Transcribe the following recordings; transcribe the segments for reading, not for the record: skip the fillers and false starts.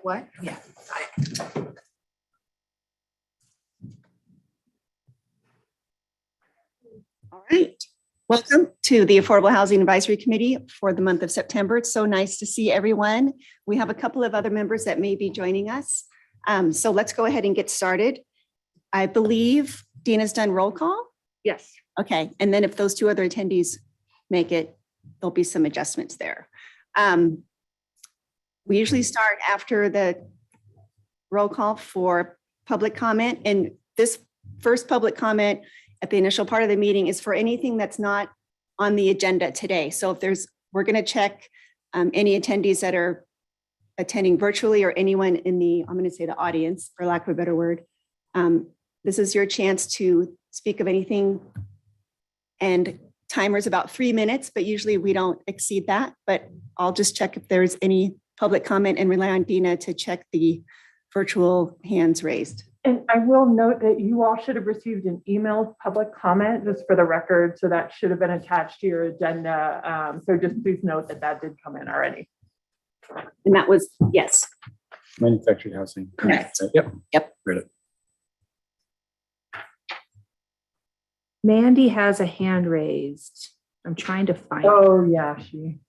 what? Yeah. Got it. All right. Welcome to the Affordable Housing Advisory Committee for the month of September. It's so nice to see everyone. We have a couple of other members that may be joining us. So let's go ahead and get started. I believe Dina's done roll call. Yes. Okay. And then if those two other attendees make it, there'll be some adjustments there. We usually start after the roll call for public comment. And this first public comment at the initial part of the meeting is for anything that's not on the agenda today. So if we're going to check any attendees that are attending virtually or anyone in the, I'm going to say the audience, for lack of a better word. This is your chance to speak of anything. And timer is about 3 minutes, but usually we don't exceed that. But I'll just check if there's any public comment and rely on Dina to check the virtual hands raised. And I will note that you all should have received an emailed public comment just for the record. So that should have been attached to your agenda. So just please note that that did come in already. And that was, yes. Manufactured housing. Correct. Yep. Yep. Read it. Mandy has a hand raised. I'm trying to find it. Oh yeah, she.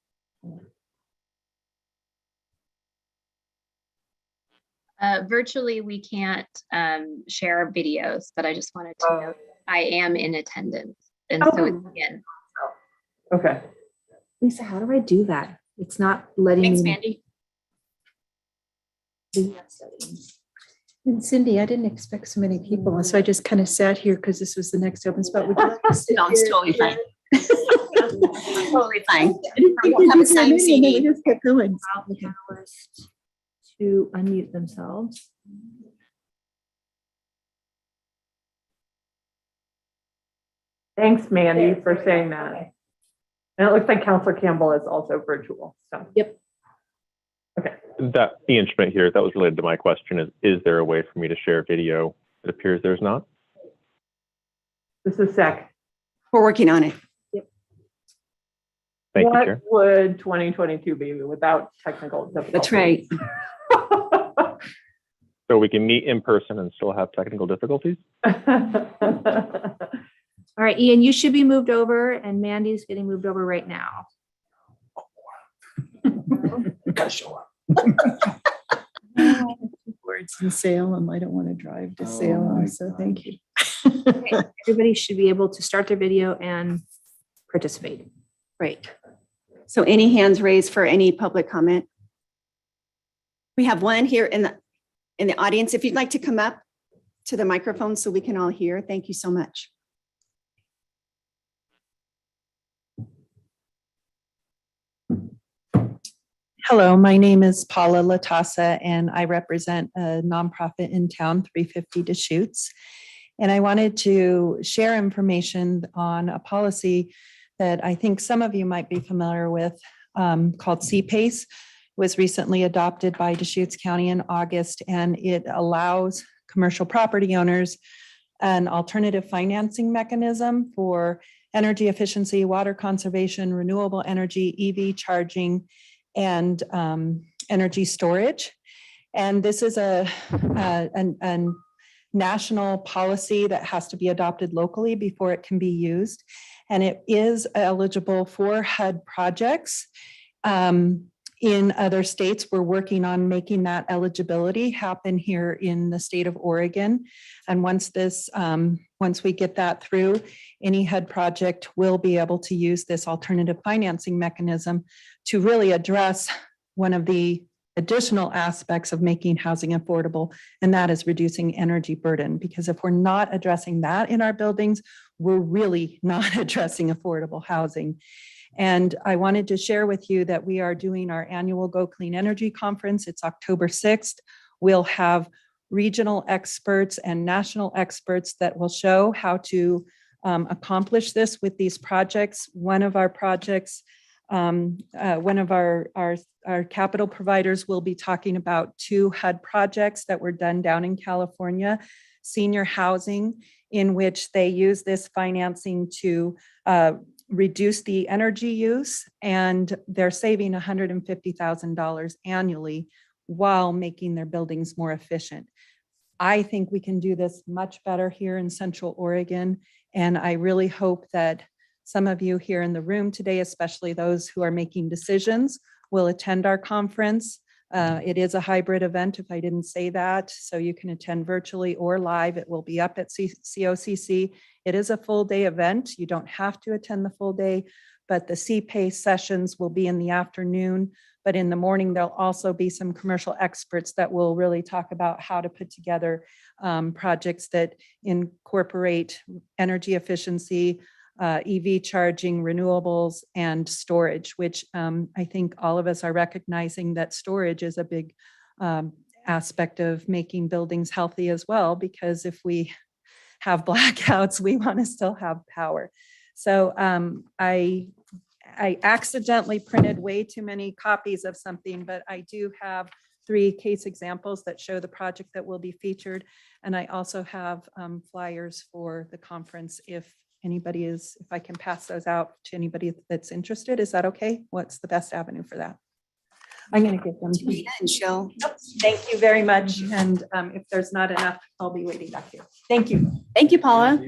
Virtually, we can't share videos, but I just wanted to note I am in attendance. And so it's again. Okay. Lisa, how do I do that? It's not letting Thanks, me. Mandy. And Cindy, I didn't expect so many people, so I just kind of sat here because this was the next open spot. Would you like to sit No, it's here? totally fine. Totally fine. I didn't think We'll you'd have a do that signed many, and then CD. we just kept going. Allow panelists to unmute themselves. Thanks, Mandy, for saying that. And it looks like Counselor Campbell is also virtual. So. Yep. Okay. That the instrument here, that was related to my question, is there a way for me to share video? It appears there's not. This is SEC. We're working on it. Thank you, What Chair. would 2022 be without technical difficulties? That's right. So we can meet in person and still have technical difficulties? All right, Ian, you should be moved over, and Mandy's getting moved over right now. You gotta show up. Words in Salem. I don't want to drive to Oh, Salem, my so God. thank you. Okay, everybody should be able to start their video and participate. Great. So any hands raised for any public comment? We have one here in the audience. If you'd like to come up to the microphone so we can all hear, thank you so much. Hello, my name is Paula Latassa, and I represent a nonprofit in town, 350 Deschutes. And I wanted to share information on a policy that I think some of you might be familiar with, called CPACE. Was recently adopted by Deschutes County in August, and it allows commercial property owners an alternative financing mechanism for energy efficiency, water conservation, renewable energy, EV charging, and energy storage. And this is a national policy that has to be adopted locally before it can be used. And it is eligible for HUD projects. In other states, we're working on making that eligibility happen here in the state of Oregon. And once we get that through, any HUD project will be able to use this alternative financing mechanism to really address one of the additional aspects of making housing affordable, and that is reducing energy burden. Because if we're not addressing that in our buildings, we're really not addressing affordable housing. And I wanted to share with you that we are doing our annual Go Clean Energy Conference. It's October 6th. We'll have regional experts and national experts that will show how to accomplish this with these projects. One of our projects, one of our capital providers will be talking about 2 HUD projects that were done down in California, senior housing, in which they use this financing to reduce the energy use, and they're saving $150,000 annually while making their buildings more efficient. I think we can do this much better here in Central Oregon. And I really hope that some of you here in the room today, especially those who are making decisions, will attend our conference. It is a hybrid event, if I didn't say that, so you can attend virtually or live. It will be up at COCC. It is a full day event. You don't have to attend the full day, but the CPACE sessions will be in the afternoon. But in the morning, there'll also be some commercial experts that will really talk about how to put together projects that incorporate energy efficiency, EV charging, renewables, and storage, which I think all of us are recognizing that storage is a big aspect of making buildings healthy as well, because if we have blackouts, we want to still have power. So I accidentally printed way too many copies of something, but I do have 3 case examples that show the project that will be featured. And I also have flyers for the conference if I can pass those out to anybody that's interested. Is that okay? What's the best avenue for that? I'm going to give them to you. And she'll, Thank you very much. And if there's not enough, I'll be waiting back here. Thank you. thank you, Paula.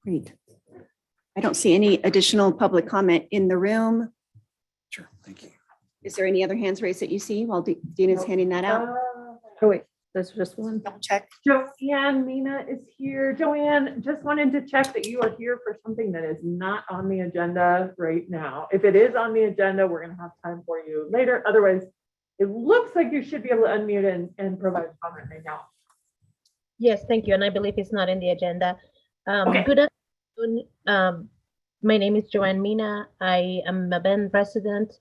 Great. I don't see any additional public comment in the room. Sure, thank you. Is there any other hands raised that you see while Dina's handing that out? Oh, wait, there's just one. Double check. Joanne Mina is here. Joanne, just wanted to check that you are here for something that is not on the agenda right now. If it is on the agenda, we're going to have time for you later. Otherwise, it looks like you should be able to unmute and provide comment right now. Yes, thank you. And I believe it's not in the agenda. Okay. Good afternoon. My name is Joanne Mina. I am a Bend resident,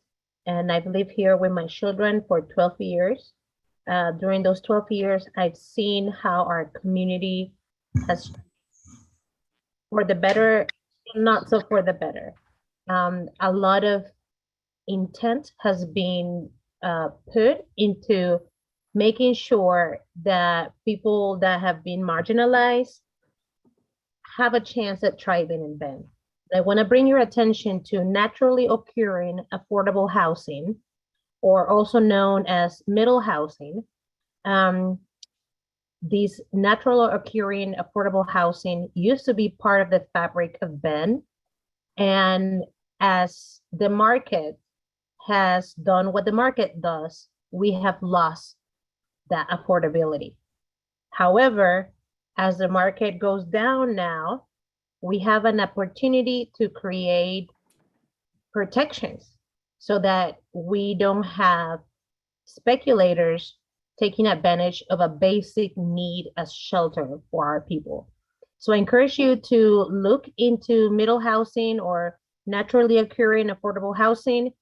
and I've lived here with my children for 12 years. During those 12 years, I've seen how our community has, for the better, not so for the better. A lot of intent has been put into making sure that people that have been marginalized have a chance at thriving in Bend. I want to bring your attention to naturally occurring affordable housing, or also known as middle housing. These natural occurring affordable housing used to be part of the fabric of Bend. And as the market has done what the market does, we have lost that affordability. However, as the market goes down now, we have an opportunity to create protections so that we don't have speculators taking advantage of a basic need as shelter for our people. So I encourage you to look into middle housing or naturally occurring affordable housing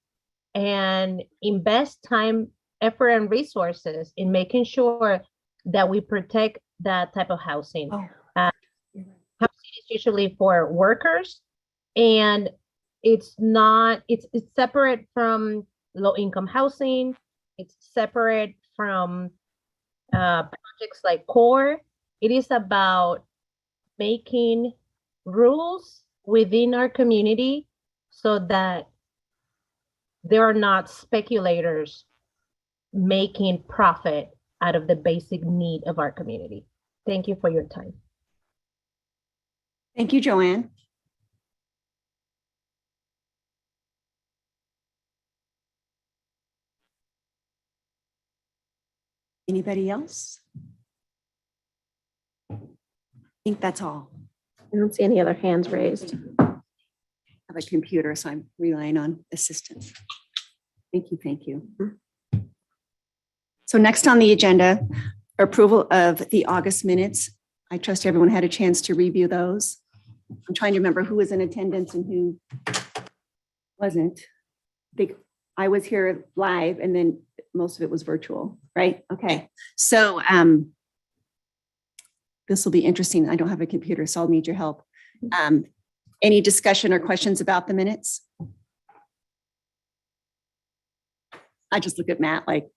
and invest time, effort, and resources in making sure that we protect that type of housing. Housing is usually for workers, and it's separate from low-income housing. It's separate from projects like CORE. It is about making rules within our community so that there are not speculators making profit out of the basic need of our community. Thank you for your time. Thank you, Joanne. Anybody else? I think that's all. I don't see any other hands raised. I have a computer, so I'm relying on assistance. Thank you, thank you. So next on the agenda, approval of the August minutes. I trust everyone had a chance to review those. I'm trying to remember who was in attendance and who wasn't. I think I was here live and then most of it was virtual, right? Okay, so this will be interesting. I don't have a computer, so I'll need your help. Any discussion or questions about the minutes? I just look at Matt like,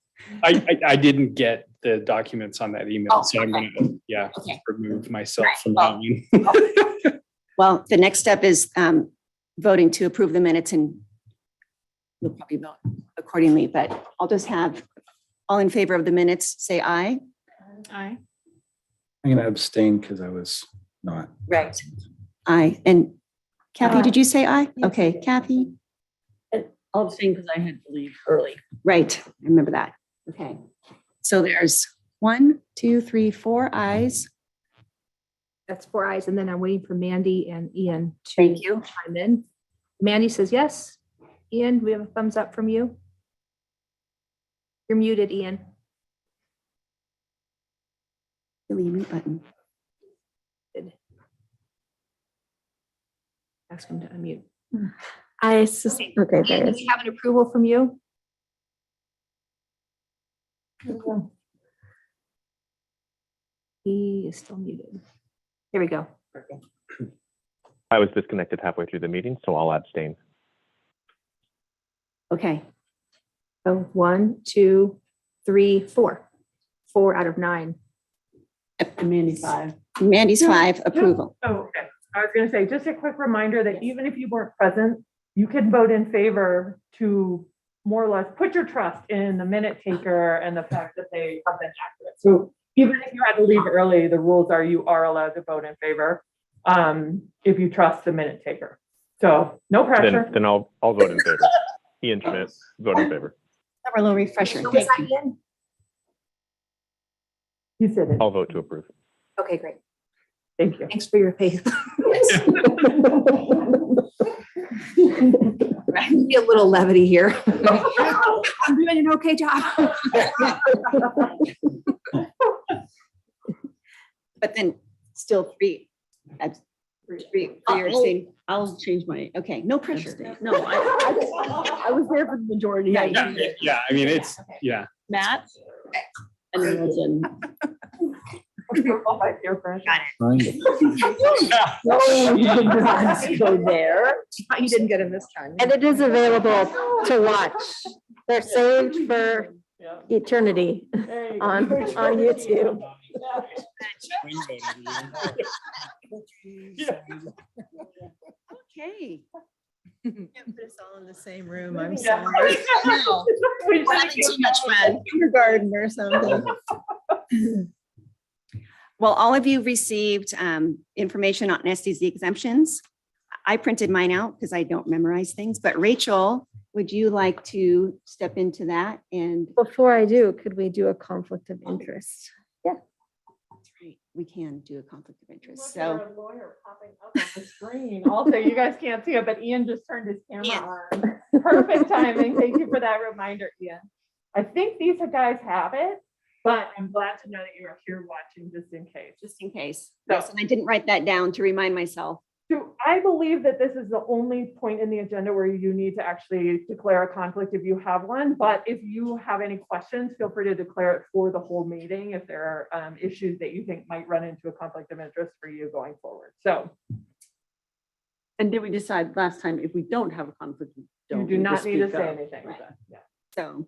I didn't get the documents on that email, Oh, so I'm okay. gonna, yeah, Okay. remove myself Right, from well- that one. Well, the next step is voting to approve the minutes, and we'll probably vote accordingly, but I'll just have all in favor of the minutes, say aye. Aye. I'm gonna abstain because I was not. Right. Aye. And Kathy, Aye. did you say aye? Okay, Kathy? I'll abstain because I had to leave early. Right, I remember that. Okay. So there's 1, 2, 3, 4 ayes. That's 4 ayes, and then I'm waiting for Mandy and Ian to Thank you. chime in. Mandy says yes. Ian, do we have a thumbs up from you? You're muted, Ian. Delete mute button. Ask him to unmute. Okay, Ian, there do is. we have an approval from you? He is still muted. There we go. I was disconnected halfway through the meeting, so I'll abstain. Okay, So 1, 2, 3, 4. 4 out of 9. Mandy 5. Mandy's 5, approval. Oh, okay. I was gonna say, just a quick reminder that even if you weren't present, you can vote in favor to more or less put your trust in the minute taker and the fact that they have been accurate. So even if you had to leave early, the rules are you are allowed to vote in favor if you trust the minute taker. So no pressure. Then I'll vote in favor. Ian Schmidt, vote in favor. Have our little refresher. So was Thank that you. Ian? You said it. I'll vote to approve. Okay, great. Thank you. Thanks for your faith. Be a little levity here. I'm doing an okay job. But then still 3. That's 3 for your abstain. I'll change my Okay, no pressure. abstain. No, I was there for the majority. Yeah, Yeah, I mean, it's, yeah. Matt? And then it's in. All my peer pressure. Fine. No, you did not go there. You didn't get him this time. And it is available to watch. They're saved for Yeah. eternity There you go. on YouTube. Okay. Can't put us all in the same room. I'm Yeah. sorry. We We're having too much fun. Kindergarten or something. Well, all of you received information on SDZ exemptions. I printed mine out because I don't memorize things, but Rachel, would you like to step into that? And Before I do, could we do a conflict of interest? we can do a conflict of interest. Look at So our lawyer popping up on the screen. Also, you guys can't see it, but Ian just turned his camera on. Perfect timing. Thank you for that reminder, Ian. I think these guys have it, but I'm glad to know that you're here watching just in case. just in case. So- Yes, and I didn't write that down to remind myself. So I believe that this is the only point in the agenda where you need to actually declare a conflict if you have one. But if you have any questions, feel free to declare it for the whole meeting if there are issues that you think might run into a conflict of interest for you going forward. So And did we decide last time if we don't have a conflict? we you don't do not need to speak say up? anything. Right. Yeah. So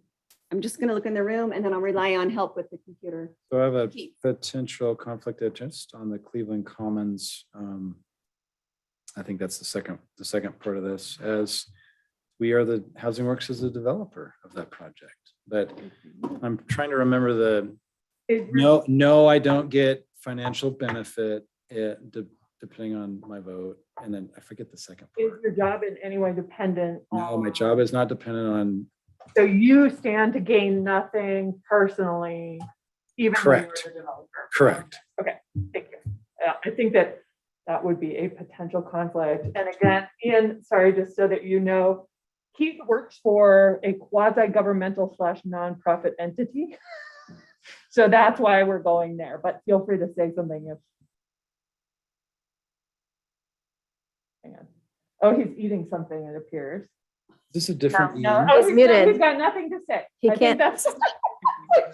I'm just going to look in the room and then I'll rely on help with the computer. So I have a Keep. potential conflict of interest on the Cleveland Commons. I think that's the second part of this, as we are the Housing Works as a developer of that project. But I'm trying to remember no, I don't get financial benefit depending on my vote. And then I forget the second Is part. your job in any way dependent? No, my on- job is not dependent on, So you stand to gain nothing personally, even though you're Correct. the developer. correct. Thank you. I think that would be a potential conflict. And again, Ian, sorry, just so that you know, Keith works for a quasi-governmental / nonprofit entity. So that's why we're going there, but feel free to say something if. Hang on. Oh, he's eating something, it appears. Is this a different No, Ian? no. He's He's muted. got nothing to say. He I think can't- that's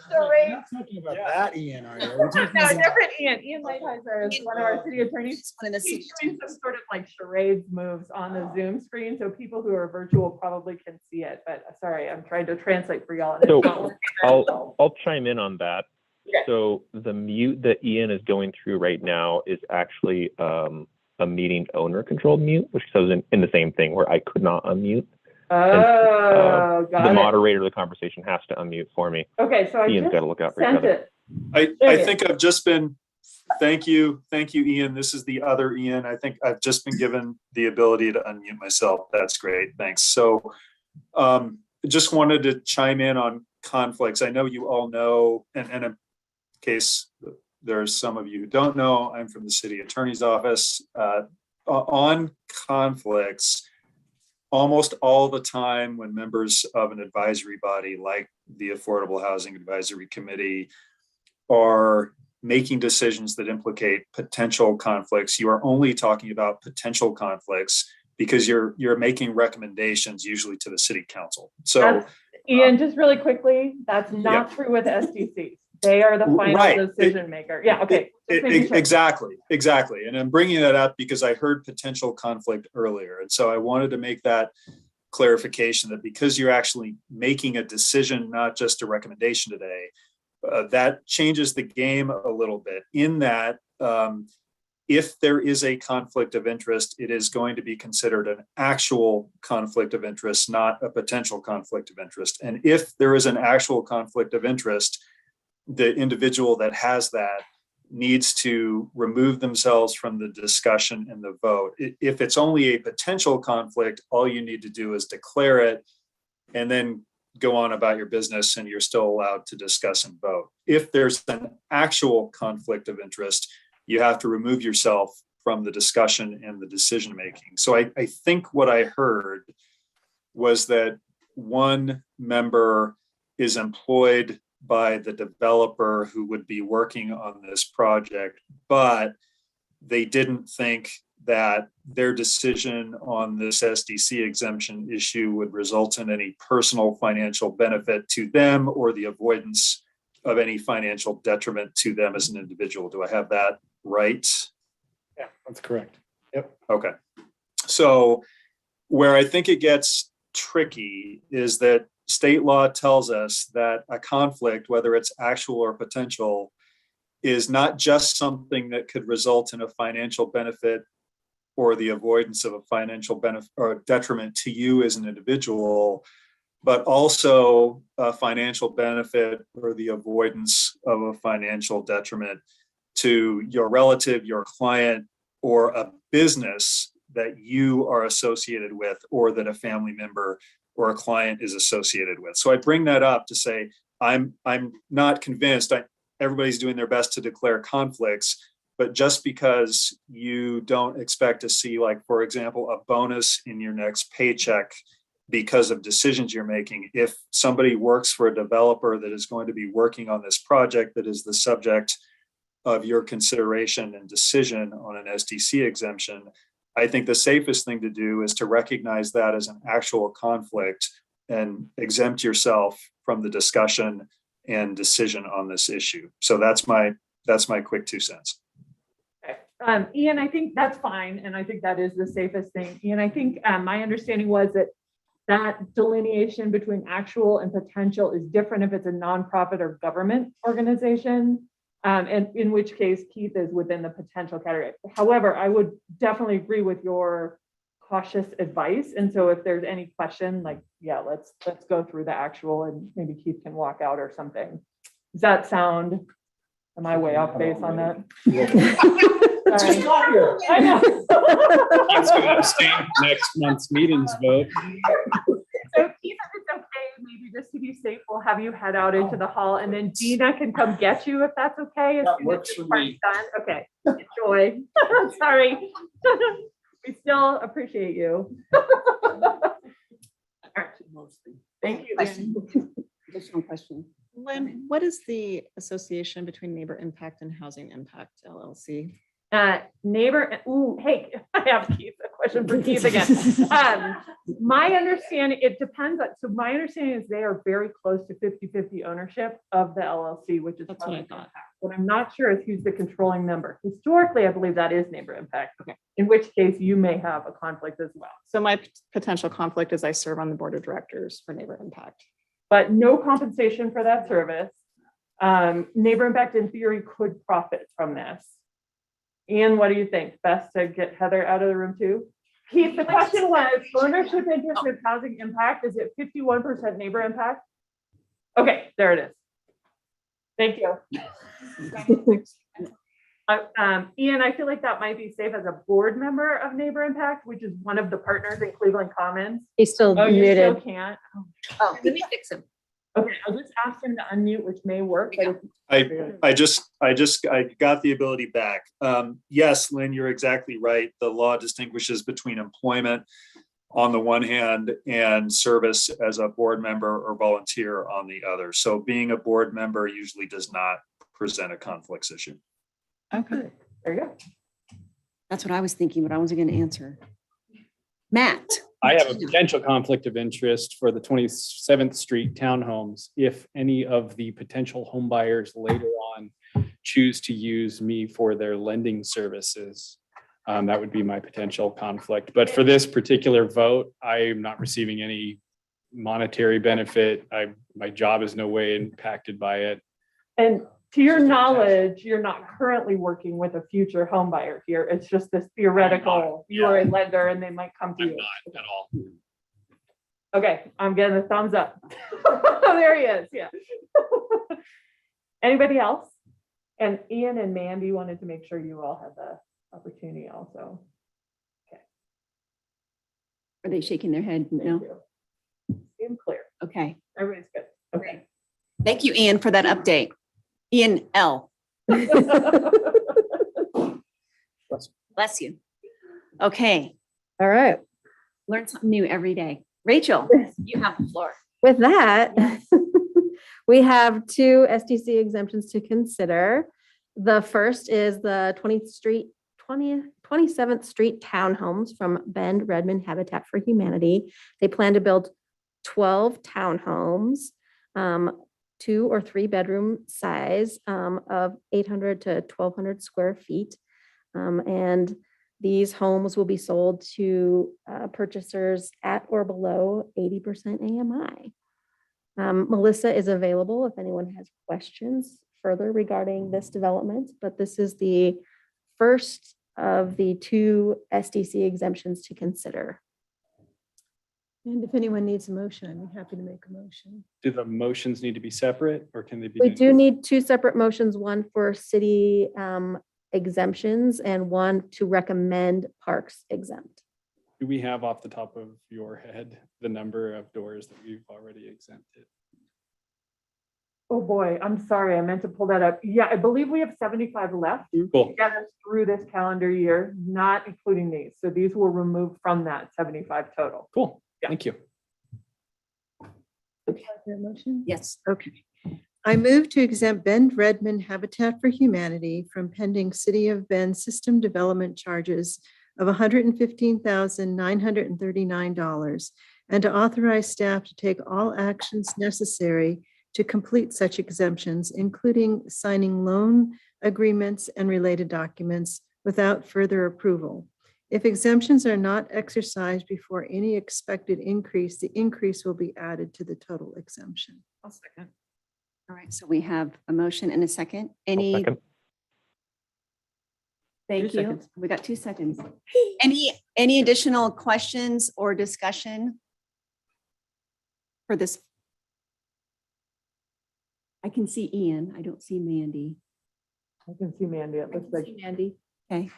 You're not talking about that Ian, are you? We're talking No, about- different Ian. Ian Lighthizer is one of our city attorneys. He's doing some sort of like charades moves on the Zoom screen, so people who are virtual probably can see it, but sorry, I'm trying to translate for y'all. and it's So not working very well. I'll chime in on that. Okay. So the mute that Ian is going through right now is actually a meeting owner controlled mute, which goes in the same thing where I could not unmute. Oh, The got it. moderator of the conversation has to unmute for me. Okay, so I Ian's just got to look out for each sent other. it. I There think I've just been, thank you, Ian. This is the other Ian. I think I've just been given the ability to unmute myself. That's great. Thanks. So just wanted to chime in on conflicts. I know you all know, and in case there's some of you who don't know, I'm from the city attorney's office. On conflicts, almost all the time when members of an advisory body like the Affordable Housing Advisory Committee are making decisions that implicate potential conflicts, you are only talking about potential conflicts because you're making recommendations usually to the city council. So That's- Ian, just really quickly, that's not true with SDCs. They are the final Right. decision maker. Yeah, okay. Just making sure. Exactly. And I'm bringing that up because I heard potential conflict earlier. And so I wanted to make that clarification that because you're actually making a decision, not just a recommendation today, that changes the game a little bit in that if there is a conflict of interest, it is going to be considered an actual conflict of interest, not a potential conflict of interest. And if there is an actual conflict of interest, the individual that has that needs to remove themselves from the discussion and the vote. If it's only a potential conflict, all you need to do is declare it and then go on about your business and you're still allowed to discuss and vote. If there's an actual conflict of interest, you have to remove yourself from the discussion and the decision making. So I think what I heard was that one member is employed by the developer who would be working on this project, but they didn't think that their decision on this SDC exemption issue would result in any personal financial benefit to them or the avoidance of any financial detriment to them as an individual. Do I have that right? Yeah, that's correct. Yep. Okay. So where I think it gets tricky is that state law tells us that a conflict, whether it's actual or potential, is not just something that could result in a financial benefit or the avoidance of a financial benefit or detriment to you as an individual, but also a financial benefit or the avoidance of a financial detriment to your relative, your client, or a business that you are associated with or that a family member or a client is associated with. So I bring that up to say, I'm not convinced. Everybody's doing their best to declare conflicts, but just because you don't expect to see, like, for example, a bonus in your next paycheck because of decisions you're making, if somebody works for a developer that is going to be working on this project that is the subject of your consideration and decision on an SDC exemption, I think the safest thing to do is to recognize that as an actual conflict and exempt yourself from the discussion and decision on this issue. So that's my quick 2 cents. Okay. Ian, I think that's fine. And I think that is the safest thing. Ian, I think my understanding was that delineation between actual and potential is different if it's a nonprofit or government organization. And in which case Keith is within the potential category. However, I would definitely agree with your cautious advice. And so if there's any question, like, yeah, let's go through the actual and maybe Keith can walk out or something. Does that sound, am I way off base on that? Sorry. I know. That's going to abstain from next month's meetings vote. So Keith, if it's okay, maybe just to be safe, we'll have you head out into the hall and then Dina can come get you if that's okay. That works for me. Done. Okay, enjoy. Sorry. We still appreciate you. All right. Thank you. Question. Additional question. Lynn, what is the association between Neighbor Impact and Housing Impact LLC? Neighbor, ooh, hey, I have Keith. question for Keith again. My understanding, it depends. So my understanding is they are very close to 50-50 ownership of the LLC, which is That's what I public thought. impact. What I'm not sure is who's the controlling member. Historically, I believe that is neighbor impact. Okay. In which case you may have a conflict as well, So my potential conflict is I serve on the board of directors for Neighbor Impact. but no compensation for that service. Neighbor impact in theory could profit from this. Ian, what do you think? Best to get Heather out of the room too? Keith, the question was ownership interest with housing impact. Is it 51% neighbor impact? Okay, there it is. Thank you. Ian, I feel like that might be safe as a board member of Neighbor Impact, which is one of the partners in Cleveland Commons. He's still Oh, you still muted. can't? Oh, let me fix him. Okay, I'll just ask him to unmute, which may work. But if- I got the ability back. Yes, Lynn, you're exactly right. The law distinguishes between employment on the one hand and service as a board member or volunteer on the other. So being a board member usually does not present a conflicts issue. Okay. There you go. That's what I was thinking, but I wasn't going to answer. Matt. I have a potential conflict of interest for the 27th Street townhomes. If any of the potential home buyers later on choose to use me for their lending services, that would be my potential conflict. But for this particular vote, I am not receiving any monetary benefit. My job is no way impacted by it. And to your knowledge, you're not currently working with a future home buyer here. It's just this theoretical, you are a lender and they might come to I'm you. not at all. Okay, I'm getting a thumbs up. There he is, yeah. Anybody else? And Ian and Mandy wanted to make sure you all had the opportunity also. Are they shaking their head? Thank No. you. Seem clear. Okay. Everybody's good. Okay. Thank you, Ian, for that update. Ian L. Bless you. Okay. All right. Learn something new every day. Rachel, you have the floor. With that, we have two SDC exemptions to consider. The first is the 27th Street townhomes from Bend Redmond Habitat for Humanity. They plan to build 12 townhomes, 2 or 3 bedroom size, of 800 to 1,200 square feet. And these homes will be sold to purchasers at or below 80% AMI. Melissa is available if anyone has questions further regarding this development, but this is the first of the 2 SDC exemptions to consider. And if anyone needs a motion, I'd be happy to make a motion. Do the motions need to be separate or can they be? We do need 2 separate motions, one for city exemptions and one to recommend parks exempt. Do we have off the top of your head the number of doors that we've already exempted? Oh, boy, I'm sorry. I meant to pull that up. Yeah, I believe we have 75 left. Cool. To get us through this calendar year, not including these. So these will remove from that 75 total. Cool. Yeah. Thank you. Motion? Yes. Okay. I move to exempt Bend Redmond Habitat for Humanity from pending City of Bend system development charges of $115,939 and to authorize staff to take all actions necessary to complete such exemptions, including signing loan agreements and related documents without further approval. If exemptions are not exercised before any expected increase, the increase will be added to the total exemption. I'll second. All right. So we have a motion and a second. I'll Any, second. thank 2 you. seconds. We got 2 seconds. Any additional questions or discussion for this? I can see Ian. I don't see Mandy. I can see Mandy. It looks like, Mandy. Okay.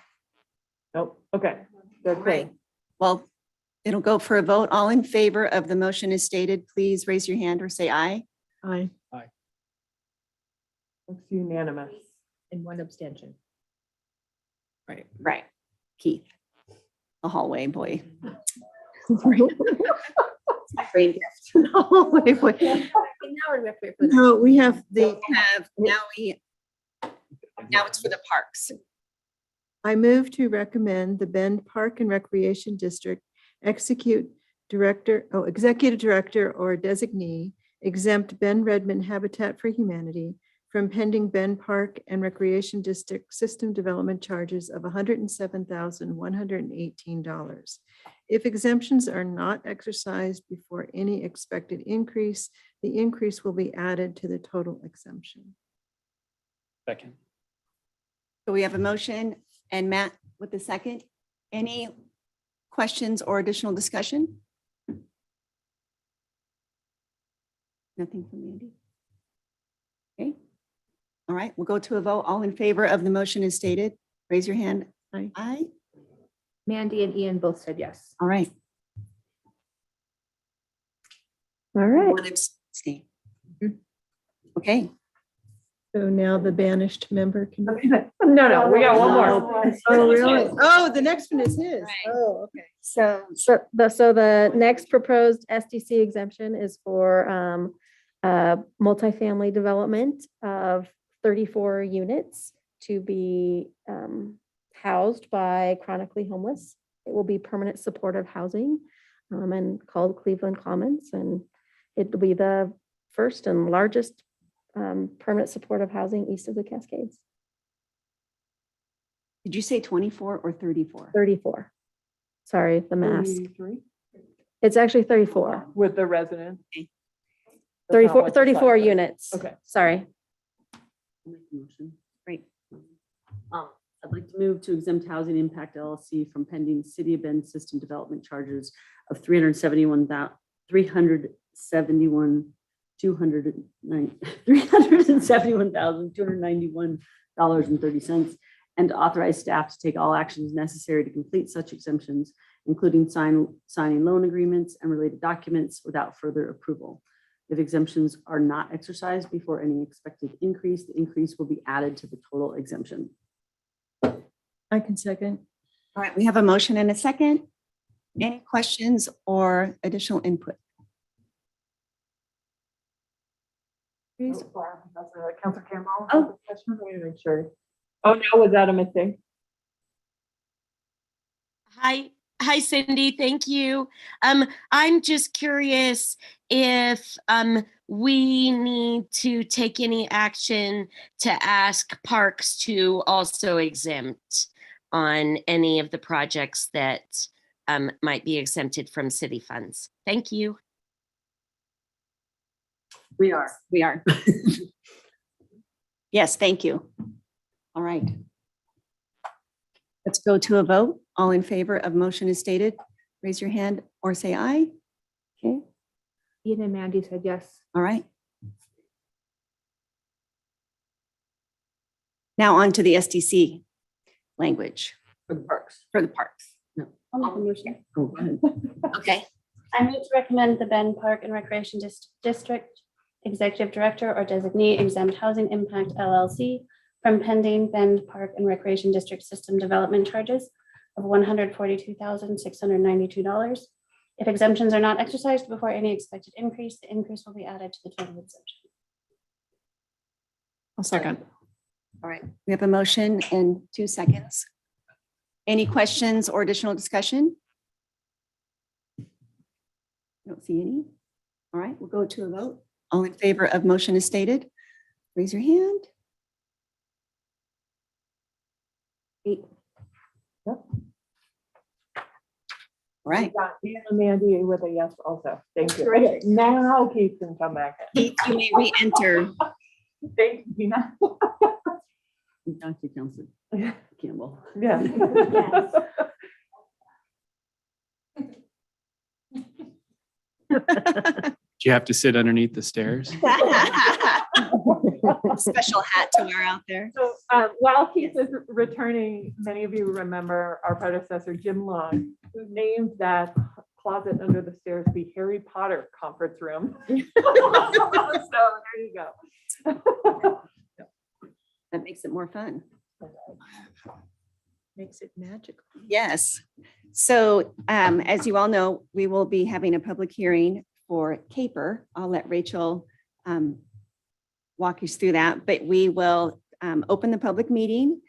nope. Okay. Good. Right. Well, it'll go for a vote. All in favor of the motion as stated, please raise your hand or say aye. Aye. Looks unanimous. And 1 abstention. Right. Right. Keith, the hallway boy. Brain gift. Hallway boy. No, we have the, Now it's for the parks. I move to recommend the Bend Park and Recreation District execute executive director or designee exempt Bend Redmond Habitat for Humanity from pending Bend Park and Recreation District system development charges of $107,118. If exemptions are not exercised before any expected increase, the increase will be added to the total exemption. Second. So we have a motion and Matt with the second. Any questions or additional discussion? Nothing from Andy. Okay. All right, we'll go to a vote. All in favor of the motion as stated, raise your hand. Aye. Aye. Mandy and Ian both said yes. All right. All right. One abstain. Okay. So now the banished member can. No, we got one more. Oh, really? Oh, the next one is his. Right. Oh, okay. So the next proposed SDC exemption is for multifamily development of 34 units to be housed by chronically homeless. It will be permanent supportive housing and called Cleveland Commons, and it will be the first and largest permanent supportive housing east of the Cascades. Did you say 24 or 34? 34. Sorry, the mask. 33 It's actually 34. with the residents. Okay. That's not 34, what the 34 slide says. units. Okay. Sorry. I'll make a motion. Great. I'd like to move to exempt Housing Impact LLC from pending City of Bend system development charges of $371,291.30, and to authorize staff to take all actions necessary to complete such exemptions, including signing loan agreements and related documents without further approval. If exemptions are not exercised before any expected increase, the increase will be added to the total exemption. I can second. All right, we have a motion and a second. Any questions or additional input? Please. Councilor Campbell. Oh. Question, let me make sure. Oh, no, was that a mistake? Hi, Cindy. Thank you. I'm just curious if we need to take any action to ask parks to also exempt on any of the projects that might be exempted from city funds. Thank you. We are. Yes, thank you. All right. Let's go to a vote. All in favor of motion as stated, raise your hand or say aye. Okay, Ian and Mandy said yes. all right. Now on to the SDC language For the parks. for the parks. I'll make a motion. Oh, go ahead. Okay. I move to recommend the Bend Park and Recreation District Executive Director or Designee exempt Housing Impact LLC from pending Bend Park and Recreation District System Development charges of $142,692. If exemptions are not exercised before any expected increase, the increase will be added to the total exemption. I'll second. All right, we have a motion and 2 seconds. Any questions or additional discussion? I don't see any. All right, we'll go to a vote. All in favor of motion as stated, raise your hand. 8. Yep. All right, Got Ian and Mandy with a yes also. Thank you. Great. Now Keith can come back. Keith, you may re-enter. Thank you, Gina. Thank you, Councilor Campbell. Yeah. Do you have to sit underneath the stairs? Special hat to wear out there. So while Keith is returning, many of you remember our predecessor, Jim Long, who named that closet under the stairs the Harry Potter conference room. So there you go. That makes it more fun. Makes it magical. Yes. So as you all know, we will be having a public hearing for CAPER. I'll let Rachel walk you through that, but we will open the public meeting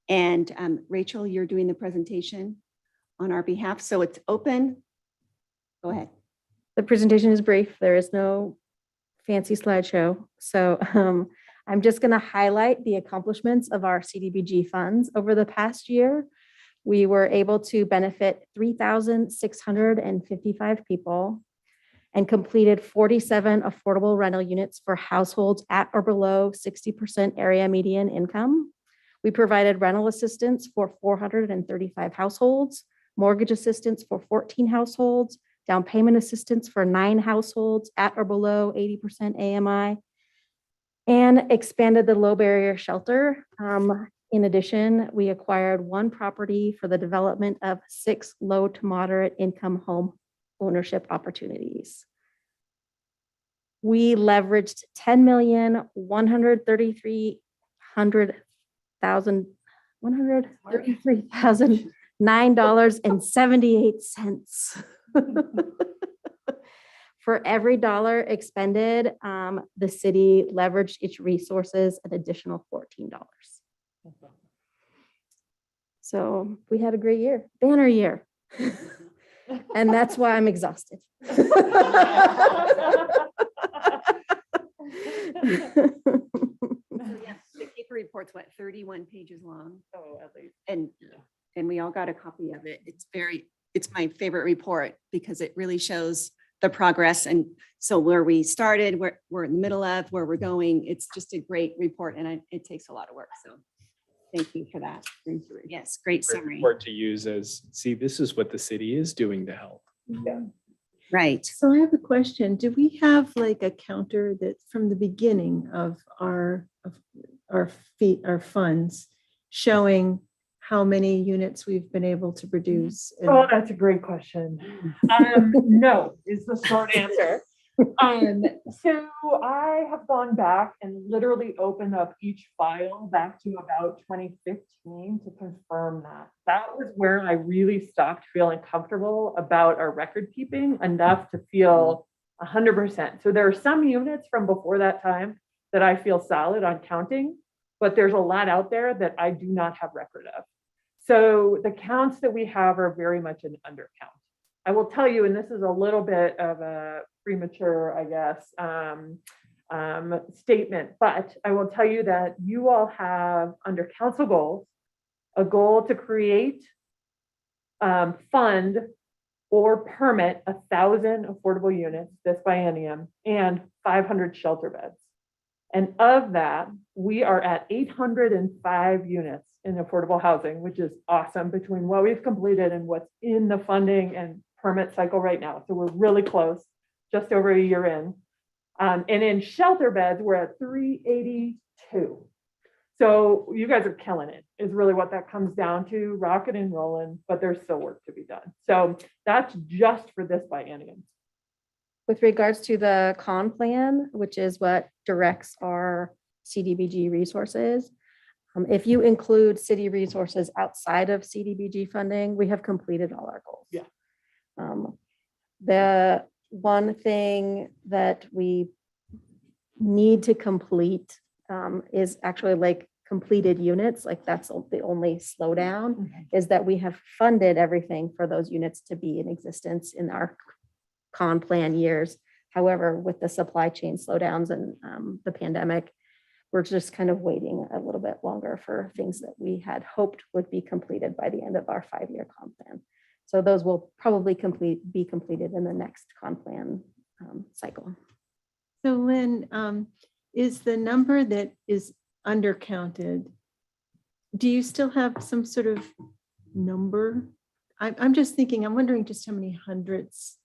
And Rachel, you're doing the presentation on our behalf, so it's open. Go ahead. The presentation is brief. There is no fancy slideshow. So I'm just going to highlight the accomplishments of our CDBG funds over the past year. We were able to benefit 3,655 people and completed 47 affordable rental units for households at or below 60% area median income. We provided rental assistance for 435 households, mortgage assistance for 14 households, down payment assistance for 9 households at or below 80% AMI, and expanded the low barrier shelter. In addition, we acquired 1 property for the development of 6 low to moderate income home ownership opportunities. We leveraged $133,009.78. For every dollar expended, the city leveraged its resources an additional $14. So we had a great year, banner year. And that's why I'm exhausted. The paper report's what, 31 pages long? Oh, at least. And we all got a copy of it. It's my favorite report because it really shows the progress. And so where we started, where we're in the middle of, where we're going, it's just a great report and it takes a lot of work. So thank you for that. Yes, great summary. Report to use as, see, this is what the city is doing to help. Yeah. Right. So I have a question. Do we have like a counter that from the beginning of our funds showing how many units we've been able to produce? Oh, that's a great question. No is the short answer. So I have gone back and literally opened up each file back to about 2015 to confirm that. That was where I really stopped feeling comfortable about our record keeping enough to feel 100%. So there are some units from before that time that I feel solid on counting, but there's a lot out there that I do not have record of. So the counts that we have are very much an undercount. I will tell you, and this is a little bit of a premature, I guess, statement, but I will tell you that you all have under council goals, a goal to create, fund, or permit 1,000 affordable units this biennium and 500 shelter beds. And of that, we are at 805 units in affordable housing, which is awesome between what we've completed and what's in the funding and permit cycle right now. So we're really close, just over a year in. And in shelter beds, we're at 382. So you guys are killing it, is really what that comes down to, rocking and rolling, but there's still work to be done. So that's just for this biennium. With regards to the con plan, which is what directs our CDBG resources, if you include city resources outside of CDBG funding, we have completed all our goals. Yeah. The one thing that we need to complete is actually like completed units. Like that's the only slowdown is that we have funded everything for those units to be in existence in our con plan years. However, with the supply chain slowdowns and the pandemic, we're just kind of waiting a little bit longer for things that we had hoped would be completed by the end of our 5-year con plan. So those will probably be completed in the next con plan cycle. So Lynn, is the number that is undercounted, do you still have some sort of number? I'm just thinking, I'm wondering just how many hundreds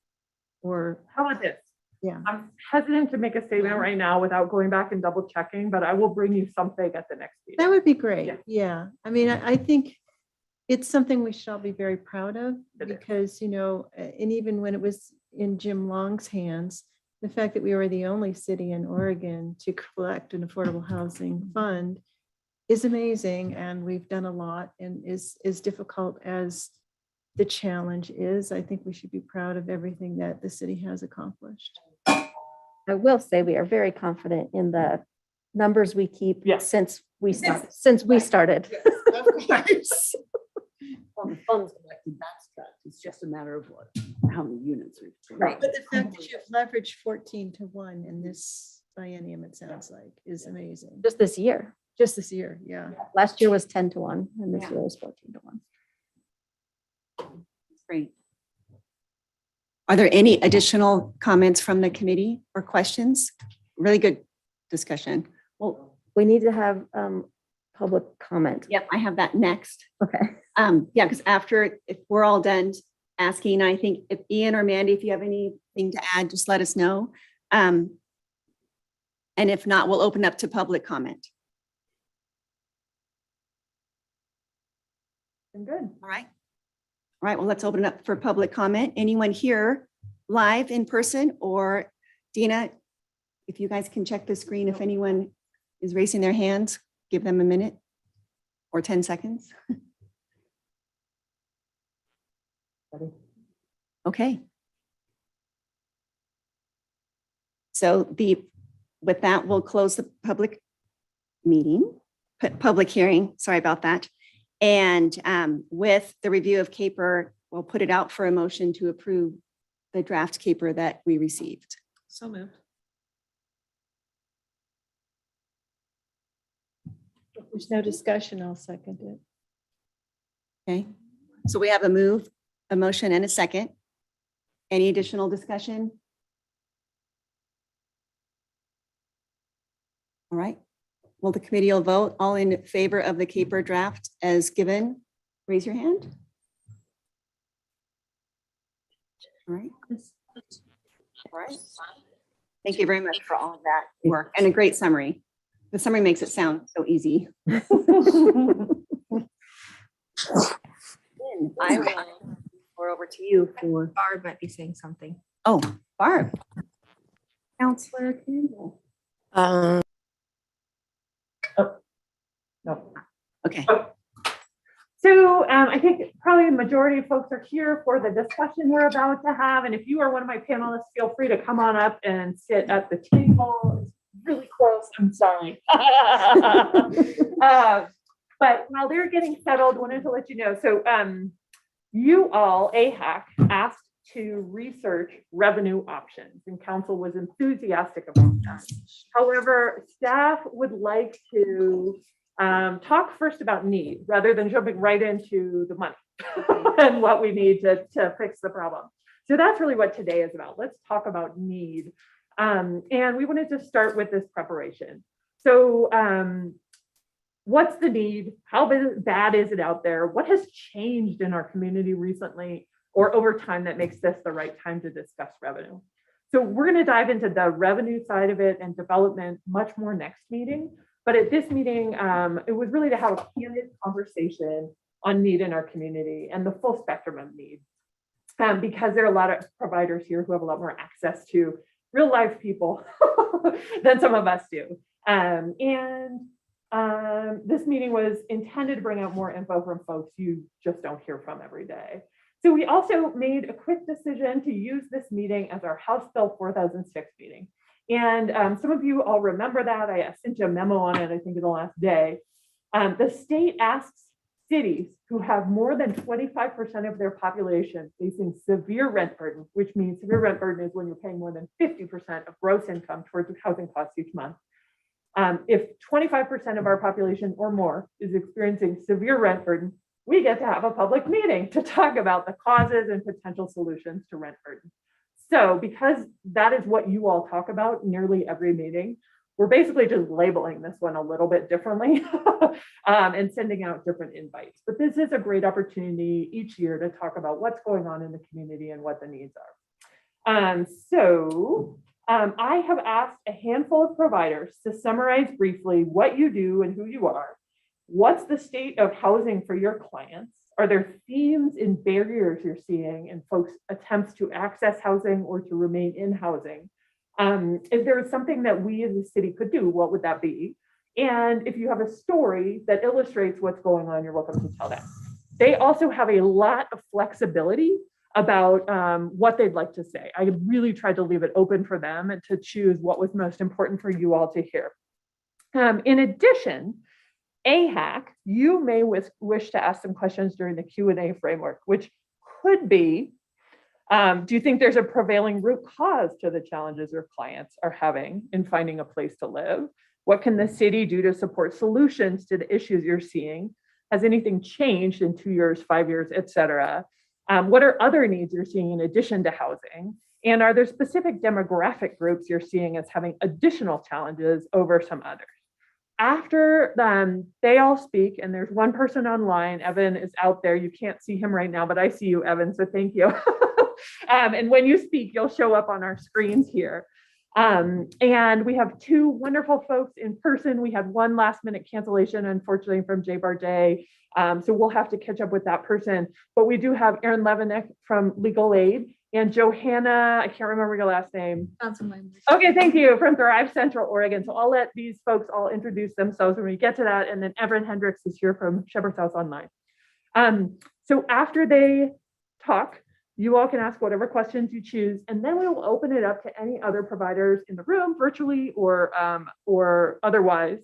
or. How about this? Yeah. I'm hesitant to make a statement right now without going back and double checking, but I will bring you something at the next meeting. That would be great. Yeah. Yeah. I mean, I think it's something we should all be very proud of It is. because, you know, and even when it was in Jim Long's hands, the fact that we were the only city in Oregon to collect an affordable housing fund is amazing. And we've done a lot, and as difficult as the challenge is, I think we should be proud of everything that the city has accomplished. I will say we are very confident in the numbers we keep Yeah. since we started. Of course. Well, the funds collected, that's tracked. It's just a matter of how many units are. Right. But the fact that you've leveraged 14-1 in this biennium, it sounds like, is amazing. Just this year. Just this year, yeah. Last year was 10-1 and this Yeah. year was 14-1. Great. Are there any additional comments from the committee or questions? Really good discussion. Well, we need to have public comment. Yep, I have that next. Okay. Yeah, because after, if we're all done asking, I think if Ian or Mandy, if you have anything to add, just let us know. And if not, we'll open up to public comment. I'm good. All right. All right, well, let's open it up for public comment. Anyone here live in person, or Dina, if you guys can check the screen, if anyone is raising their hands, give them a minute or 10 seconds. Okay. So with that, we'll close the public meeting, public hearing, sorry about that. And with the review of CAPER, we'll put it out for a motion to approve the draft CAPER that we received. So moved. If there's no discussion, I'll second it. Okay, so we have a motion and a second. Any additional discussion? All right, well, the committee will vote. All in favor of the CAPER draft as given, raise your hand. All right. All right. Thank you very much for all of that work and a great summary. The summary makes it sound so easy. I will pour over to you for. Barb might be saying something. Oh, Barb. Counselor Campbell. No. Okay. So I think probably the majority of folks are here for the discussion we're about to have. And if you are one of my panelists, feel free to come on up and sit at the table. It's really close. I'm sorry. But while they're getting settled, wanted to let you know. So you all, AHAC, asked to research revenue options, and council was enthusiastic about that. However, staff would like to talk first about need rather than jumping right into the money and what we need to fix the problem. So that's really what today is about. Let's talk about need. And we wanted to start with this preparation. So what's the need? How bad is it out there? What has changed in our community recently or over time that makes this the right time to discuss revenue? So we're going to dive into the revenue side of it and development much more next meeting. But at this meeting, it was really to have a candid conversation on need in our community and the full spectrum of need. Because there are a lot of providers here who have a lot more access to real life people than some of us do. This meeting was intended to bring out more info from folks you just don't hear from every day. So we also made a quick decision to use this meeting as our House Bill 4006 meeting. And some of you all remember that. I sent you a memo on it, I think, in the last day. The state asks cities who have more than 25% of their population facing severe rent burden, which means severe rent burden is when you're paying more than 50% of gross income towards housing costs each month. If 25% of our population or more is experiencing severe rent burden, we get to have a public meeting to talk about the causes and potential solutions to rent burden. So because that is what you all talk about nearly every meeting, we're basically just labeling this one a little bit differently and sending out different invites. But this is a great opportunity each year to talk about what's going on in the community and what the needs are. I have asked a handful of providers to summarize briefly what you do and who you are. What's the state of housing for your clients? Are there themes and barriers you're seeing in folks' attempts to access housing or to remain in housing? If there is something that we as a city could do, what would that be? And if you have a story that illustrates what's going on, you're welcome to tell that. They also have a lot of flexibility about what they'd like to say. I really tried to leave it open for them and to choose what was most important for you all to hear. In addition, AHAC, you may wish to ask some questions during the Q&A framework, which could be, do you think there's a prevailing root cause to the challenges your clients are having in finding a place to live? What can the city do to support solutions to the issues you're seeing? Has anything changed in 2 years, 5 years, et cetera? What are other needs you're seeing in addition to housing? And are there specific demographic groups you're seeing as having additional challenges over some others? After they all speak, and there's one person online, Evan is out there. You can't see him right now, but I see you, Evan, so thank you. And when you speak, you'll show up on our screens here. And we have two wonderful folks in person. We had one last minute cancellation, unfortunately, from Jay Barjay. So we'll have to catch up with that person. But we do have Erin Levinek from Legal Aid and Johanna, I can't remember your last name. Okay, thank you, from Thrive Central Oregon. So I'll let these folks all introduce themselves when we get to that. And then Evan Hendricks is here from Shepherd's House Online. So after they talk, you all can ask whatever questions you choose, and then we will open it up to any other providers in the room, virtually or otherwise,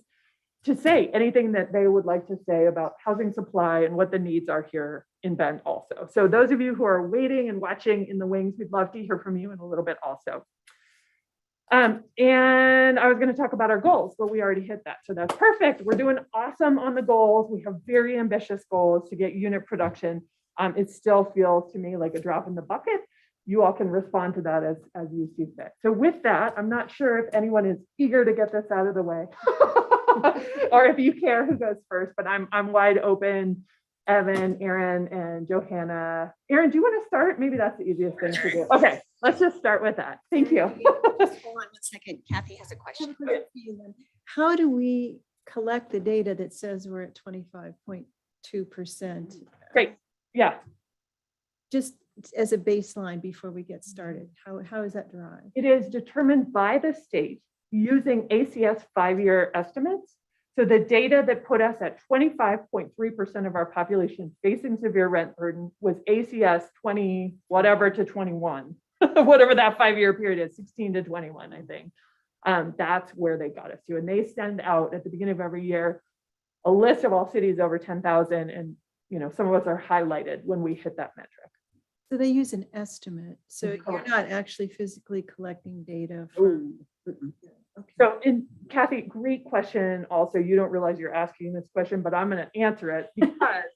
to say anything that they would like to say about housing supply and what the needs are here in Bend also. So those of you who are waiting and watching in the wings, we'd love to hear from you in a little bit also. And I was going to talk about our goals, but we already hit that. So that's perfect. We're doing awesome on the goals. We have very ambitious goals to get unit production. It still feels to me like a drop in the bucket. You all can respond to that as you see fit. So with that, I'm not sure if anyone is eager to get this out of the way or if you care who goes first, but I'm wide open. Evan, Erin, and Johanna. Erin, do you want to start? Maybe that's the easiest thing to do. Okay, let's just start with that. Thank you. Hold on 1 second. Kathy has a question. How do we collect the data that says we're at 25.2%? Great. Yeah. Just as a baseline before we get started, how is that derived? It is determined by the state using ACS 5-year estimates. So the data that put us at 25.3% of our population facing severe rent burden was ACS 20, whatever to 21, whatever that 5-year period is, 16 to 21, I think. That's where they got us to. And they send out at the beginning of every year a list of all cities over 10,000. And some of us are highlighted when we hit that metric. So they use an estimate. So you're not actually physically collecting data from. Okay. So, and Kathy, great question. Also, you don't realize you're asking this question, but I'm going to answer it because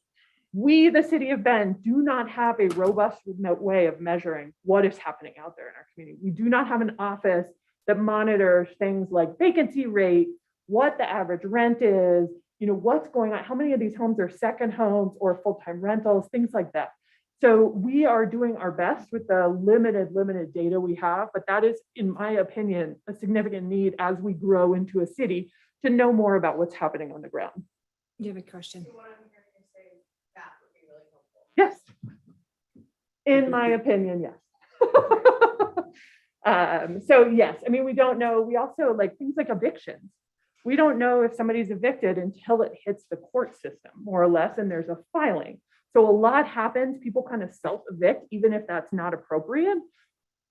we, the city of Bend, do not have a robust way of measuring what is happening out there in our community. We do not have an office that monitors things like vacancy rate, what the average rent is, what's going on, how many of these homes are second homes or full-time rentals, things like that. So we are doing our best with the limited data we have, but that is, in my opinion, a significant need as we grow into a city to know more about what's happening on the ground. You have a question? Yes. In my opinion, yes. So yes, I mean, we don't know. We also like things like evictions. We don't know if somebody's evicted until it hits the court system, more or less, and there's a filing. So a lot happens. People kind of self-evict, even if that's not appropriate.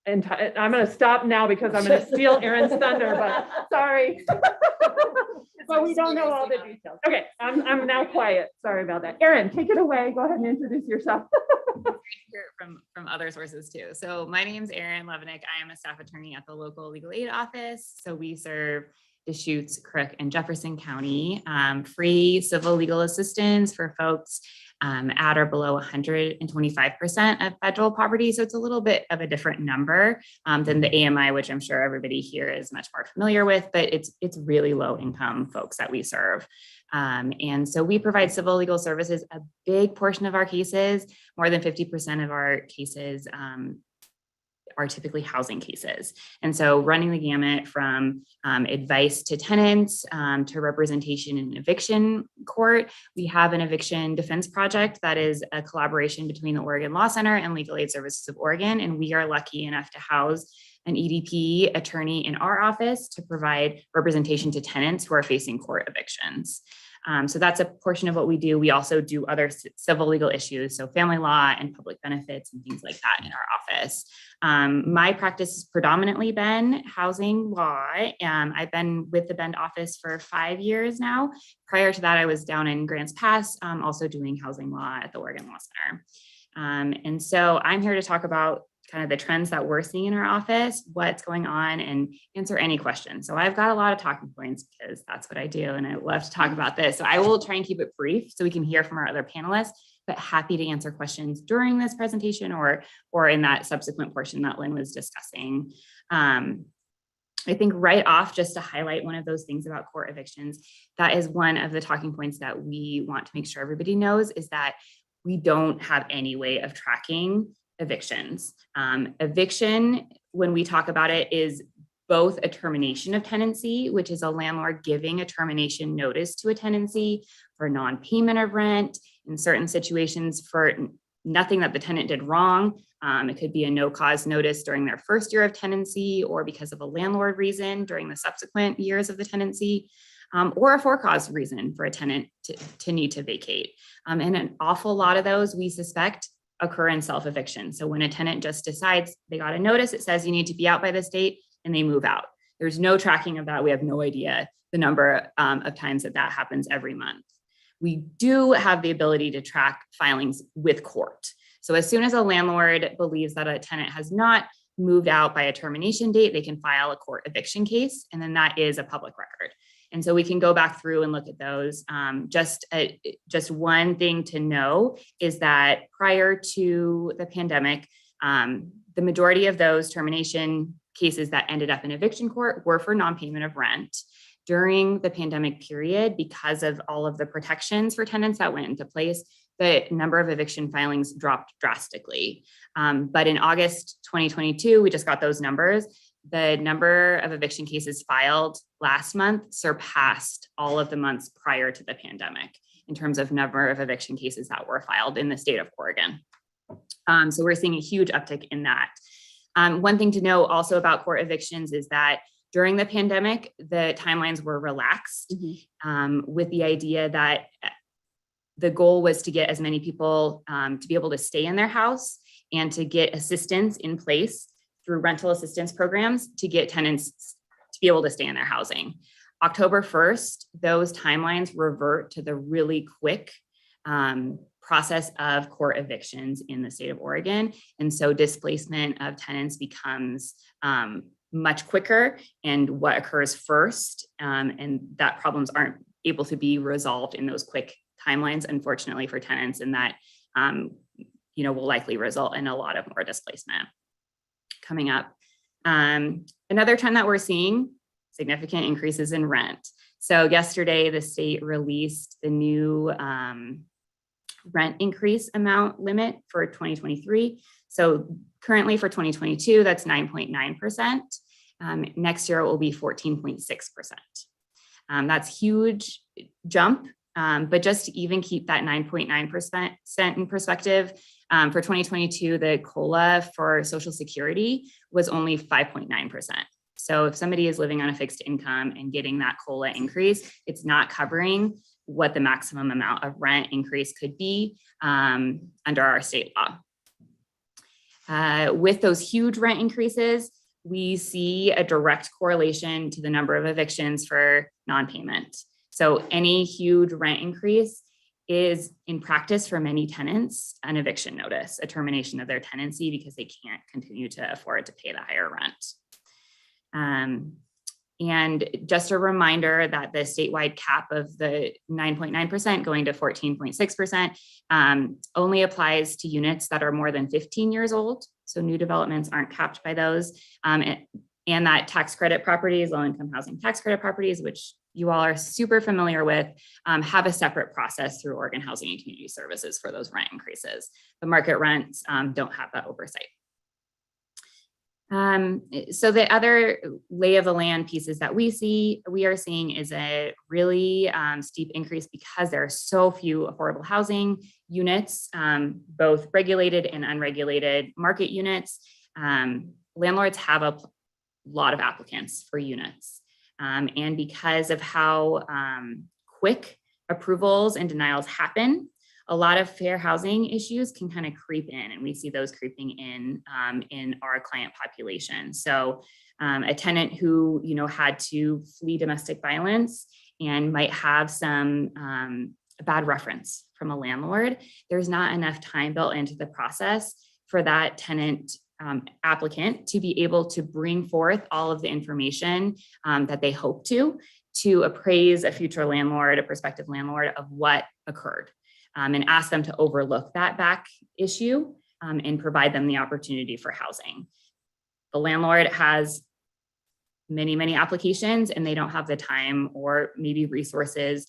And I'm going to stop now because I'm going to steal Erin's thunder, but sorry. But we don't know all the details. Okay, I'm now quiet. Sorry about that. Erin, take it away. Go ahead and introduce yourself. Hear from other sources too. So my name is Erin Levinek. I am a staff attorney at the local legal aid office. So we serve Deschutes, Crook, and Jefferson County. Free civil legal assistance for folks at or below 125% of federal poverty. So it's a little bit of a different number than the AMI, which I'm sure everybody here is much more familiar with, but it's really low income folks that we serve. And so we provide civil legal services. A big portion of our cases, more than 50% of our cases are typically housing cases. And so running the gamut from advice to tenants to representation in eviction court. We have an eviction defense project that is a collaboration between the Oregon Law Center and Legal Aid Services of Oregon. And we are lucky enough to house an EDP attorney in our office to provide representation to tenants who are facing court evictions. So that's a portion of what we do. We also do other civil legal issues, so family law and public benefits and things like that in our office. My practice is predominantly been housing law. I've been with the Bend office for 5 years now. Prior to that, I was down in Grants Pass, also doing housing law at the Oregon Law Center. And so I'm here to talk about kind of the trends that we're seeing in our office, what's going on, and answer any questions. So I've got a lot of talking points because that's what I do, and I love to talk about this. So I will try and keep it brief so we can hear from our other panelists, but happy to answer questions during this presentation or in that subsequent portion that Lynn was discussing. I think right off, just to highlight one of those things about court evictions, that is one of the talking points that we want to make sure everybody knows, is that we don't have any way of tracking evictions. Eviction, when we talk about it, is both a termination of tenancy, which is a landlord giving a termination notice to a tenancy for non-payment of rent, in certain situations for nothing that the tenant did wrong. It could be a no-cause notice during their first year of tenancy, or because of a landlord reason during the subsequent years of the tenancy, or a for-cause reason for a tenant to need to vacate. And an awful lot of those we suspect occur in self-eviction. So when a tenant just decides they got a notice, it says you need to be out by this date, and they move out. There's no tracking of that. We have no idea the number of times that happens every month. We do have the ability to track filings with court. So as soon as a landlord believes that a tenant has not moved out by a termination date, they can file a court eviction case, and then that is a public record. And so we can go back through and look at those. Just one thing to know is that prior to the pandemic, the majority of those termination cases that ended up in eviction court were for non-payment of rent. During the pandemic period, because of all of the protections for tenants that went into place, the number of eviction filings dropped drastically. But in August 2022, we just got those numbers. The number of eviction cases filed last month surpassed all of the months prior to the pandemic in terms of number of eviction cases that were filed in the state of Oregon. So we're seeing a huge uptick in that. One thing to know also about court evictions is that during the pandemic, the timelines were relaxed with the idea that the goal was to get as many people to be able to stay in their house and to get assistance in place through rental assistance programs to get tenants to be able to stay in their housing. October 1st, those timelines revert to the really quick process of court evictions in the state of Oregon. And so displacement of tenants becomes much quicker, and what occurs first, and that problems aren't able to be resolved in those quick timelines, unfortunately for tenants, and that will likely result in a lot of more displacement coming up. Another trend that we're seeing, significant increases in rent. So yesterday, the state released the new rent increase amount limit for 2023. So currently for 2022, that's 9.9%. Next year it will be 14.6%. That's huge jump, but just to even keep that 9.9% in perspective, for 2022, the COLA for Social Security was only 5.9%. So if somebody is living on a fixed income and getting that COLA increase, it's not covering what the maximum amount of rent increase could be under our state law. With those huge rent increases, we see a direct correlation to the number of evictions for non-payment. So any huge rent increase is, in practice for many tenants, an eviction notice, a termination of their tenancy because they can't continue to afford to pay the higher rent. And just a reminder that the statewide cap of the 9.9% going to 14.6% only applies to units that are more than 15 years old. So new developments aren't capped by those. And that tax credit properties, low-income housing tax credit properties, which you all are super familiar with, have a separate process through Oregon Housing and Community Services for those rent increases. The market rents don't have that oversight. So the other lay of the land pieces that we are seeing is a really steep increase because there are so few affordable housing units, both regulated and unregulated market units. Landlords have a lot of applicants for units. And because of how quick approvals and denials happen, a lot of fair housing issues can kind of creep in, and we see those creeping in our client population. So a tenant who, you know, had to flee domestic violence and might have some bad reference from a landlord, there's not enough time built into the process for that tenant applicant to be able to bring forth all of the information that they hope to appraise a future landlord, a prospective landlord, of what occurred, and ask them to overlook that back issue and provide them the opportunity for housing. The landlord has many, many applications, and they don't have the time or maybe resources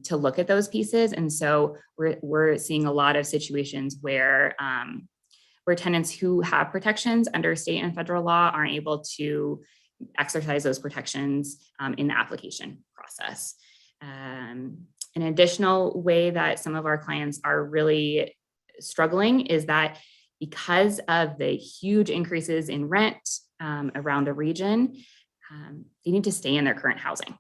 to look at those pieces. And so we're seeing a lot of situations where tenants who have protections under state and federal law aren't able to exercise those protections in the application process. An additional way that some of our clients are really struggling is that because of the huge increases in rent around the region, they need to stay in their current housing.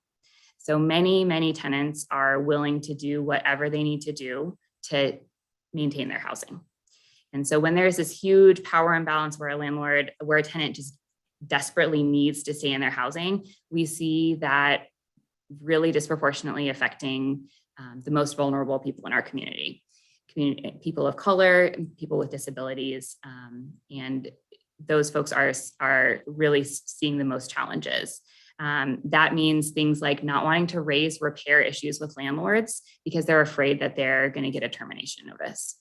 So many tenants are willing to do whatever they need to do to maintain their housing. And so when there's this huge power imbalance where a tenant just desperately needs to stay in their housing, we see that really disproportionately affecting the most vulnerable people in our community, people of color, people with disabilities, and those folks are really seeing the most challenges. That means things like not wanting to raise repair issues with landlords because they're afraid that they're going to get a termination notice.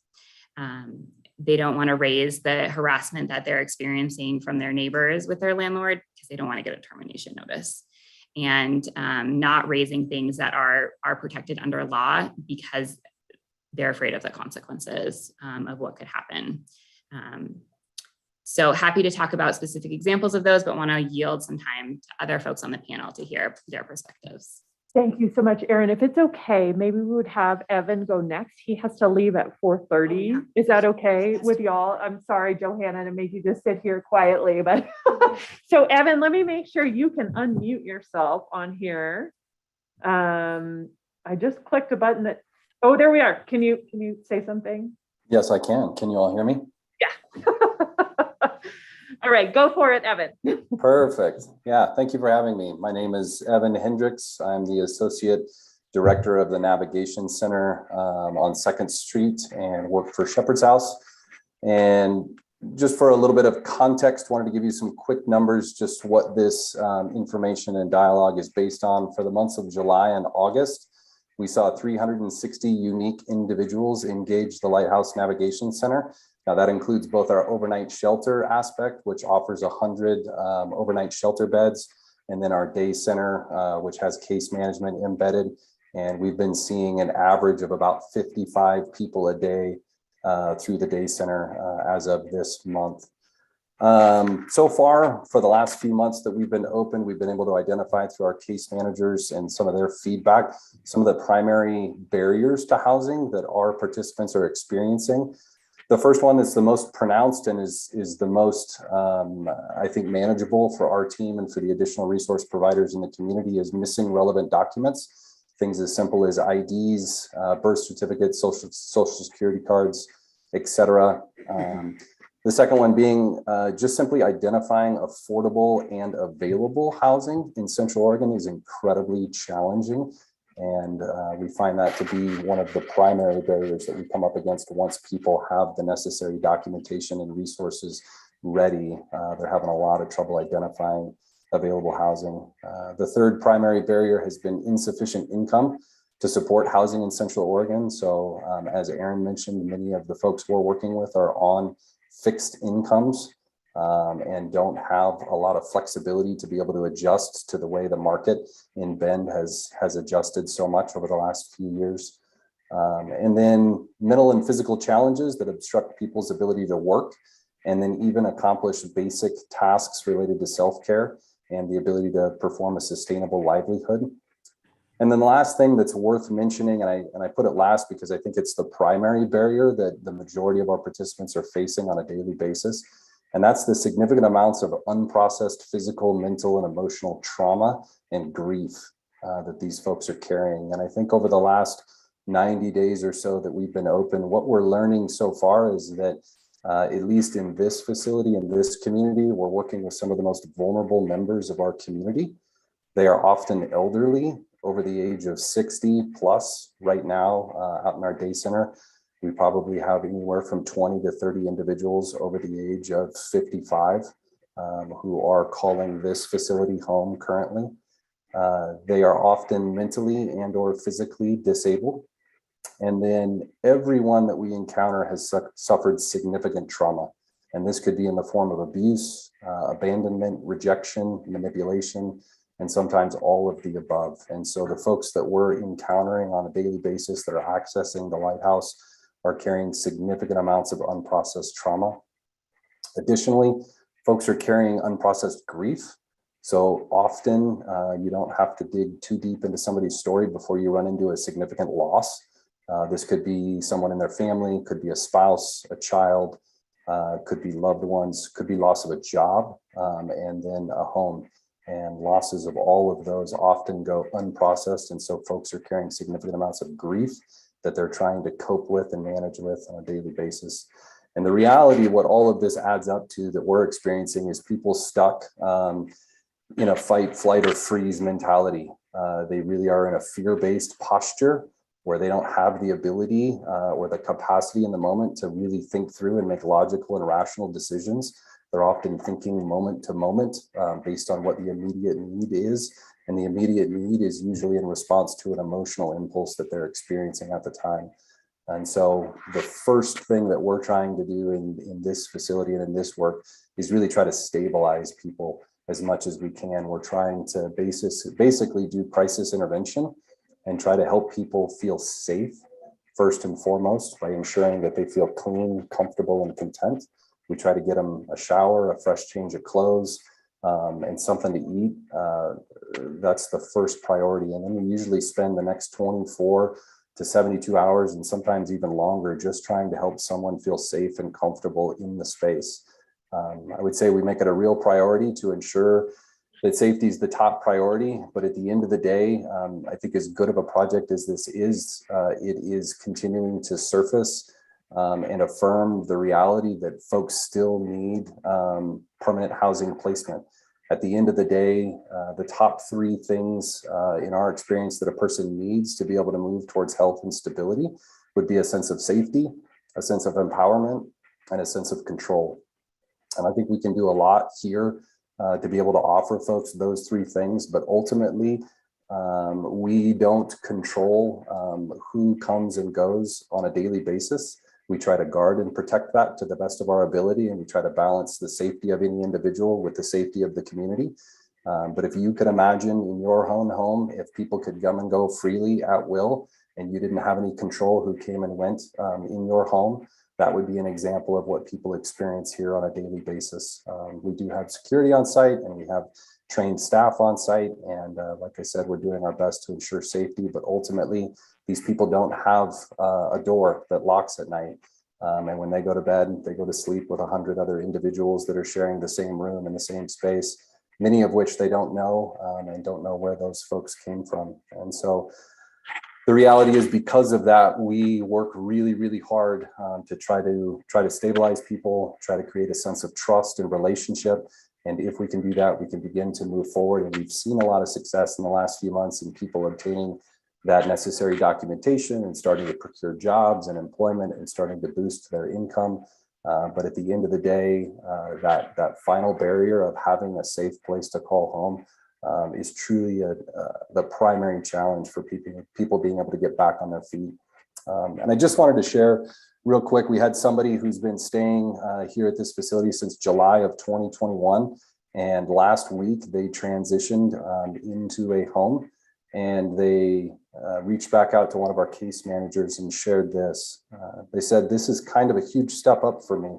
They don't want to raise the harassment that they're experiencing from their neighbors with their landlord because they don't want to get a termination notice. And not raising things that are protected under law because they're afraid of the consequences of what could happen. So happy to talk about specific examples of those, but want to yield some time to other folks on the panel to hear their perspectives. Thank you so much, Erin. If it's okay, maybe we would have Evan go next. He has to leave at 4:30. Oh, yeah. Is that okay with y'all? I'm sorry, Johanna, to make you just sit here quietly, but so Evan, let me make sure you can unmute yourself on here. I just clicked a button that, oh, there we are. Can you say something? Yes, I can. Can you all hear me? Yeah. All right, go for it, Evan. Perfect. Yeah, thank you for having me. My name is Evan Hendricks. I'm the Associate Director of the Navigation Center on 2nd Street and work for Shepherd's House. And just for a little bit of context, wanted to give you some quick numbers, just what this information and dialogue is based on. For the months of July and August, we saw 360 unique individuals engage the Lighthouse Navigation Center. Now that includes both our overnight shelter aspect, which offers 100 overnight shelter beds, and then our day center, which has case management embedded. And we've been seeing an average of about 55 people a day through the day center as of this month. So far, for the last few months that we've been open, we've been able to identify through our case managers and some of their feedback, some of the primary barriers to housing that our participants are experiencing. The first one that's the most pronounced and is the most, I think, manageable for our team and for the additional resource providers in the community is missing relevant documents. Things as simple as IDs, birth certificates, social security cards, etc. The second one being just simply identifying affordable and available housing in Central Oregon is incredibly challenging. And we find that to be one of the primary barriers that we come up against once people have the necessary documentation and resources ready. They're having a lot of trouble identifying available housing. The third primary barrier has been insufficient income to support housing in Central Oregon. So as Erin mentioned, many of the folks we're working with are on fixed incomes and don't have a lot of flexibility to be able to adjust to the way the market in Bend has adjusted so much over the last few years. And then mental and physical challenges that obstruct people's ability to work and then even accomplish basic tasks related to self-care and the ability to perform a sustainable livelihood. And then the last thing that's worth mentioning, and I put it last because I think it's the primary barrier that the majority of our participants are facing on a daily basis, and that's the significant amounts of unprocessed physical, mental, and emotional trauma and grief that these folks are carrying. And I think over the last 90 days or so that we've been open, what we're learning so far is that at least in this facility, in this community, we're working with some of the most vulnerable members of our community. They are often elderly, over the age of 60 plus. Right now, out in our day center, we probably have anywhere from 20 to 30 individuals over the age of 55 who are calling this facility home currently. They are often mentally and or physically disabled. And then everyone that we encounter has suffered significant trauma. And this could be in the form of abuse, abandonment, rejection, manipulation, and sometimes all of the above. And so the folks that we're encountering on a daily basis that are accessing the lighthouse are carrying significant amounts of unprocessed trauma. Additionally, folks are carrying unprocessed grief. So often you don't have to dig too deep into somebody's story before you run into a significant loss. This could be someone in their family, could be a spouse, a child, could be loved ones, could be loss of a job, and then a home. And losses of all of those often go unprocessed. And so folks are carrying significant amounts of grief that they're trying to cope with and manage with on a daily basis. And the reality, what all of this adds up to that we're experiencing is people stuck in a fight, flight, or freeze mentality. They really are in a fear-based posture where they don't have the ability or the capacity in the moment to really think through and make logical and rational decisions. They're often thinking moment to moment based on what the immediate need is. And the immediate need is usually in response to an emotional impulse that they're experiencing at the time. And so the first thing that we're trying to do in this facility and in this work is really try to stabilize people as much as we can. We're trying to basically do crisis intervention and try to help people feel safe first and foremost by ensuring that they feel clean, comfortable, and content. We try to get them a shower, a fresh change of clothes, and something to eat. That's the first priority. And then we usually spend the next 24 to 72 hours and sometimes even longer just trying to help someone feel safe and comfortable in the space. I would say we make it a real priority to ensure that safety is the top priority, but at the end of the day, I think as good of a project as this is, it is continuing to surface and affirm the reality that folks still need permanent housing placement. At the end of the day, the top three things in our experience that a person needs to be able to move towards health and stability would be a sense of safety, a sense of empowerment, and a sense of control. And I think we can do a lot here to be able to offer folks those three things, but ultimately, we don't control who comes and goes on a daily basis. We try to guard and protect that to the best of our ability, and we try to balance the safety of any individual with the safety of the community. But if you could imagine in your own home, if people could come and go freely at will, and you didn't have any control who came and went in your home, that would be an example of what people experience here on a daily basis. We do have security on site and we have trained staff on site. And like I said, we're doing our best to ensure safety, but ultimately these people don't have a door that locks at night. And when they go to bed, they go to sleep with 100 other individuals that are sharing the same room and the same space, many of which they don't know and don't know where those folks came from. And so the reality is, because of that, we work really, really hard to try to stabilize people, try to create a sense of trust and relationship. And if we can do that, we can begin to move forward. And we've seen a lot of success in the last few months in people obtaining that necessary documentation and starting to procure jobs and employment and starting to boost their income. But at the end of the day, that final barrier of having a safe place to call home is truly the primary challenge for people being able to get back on their feet. And I just wanted to share real quick, we had somebody who's been staying here at this facility since July of 2021. And last week they transitioned into a home, and they reached back out to one of our case managers and shared this. They said, "This is kind of a huge step up for me.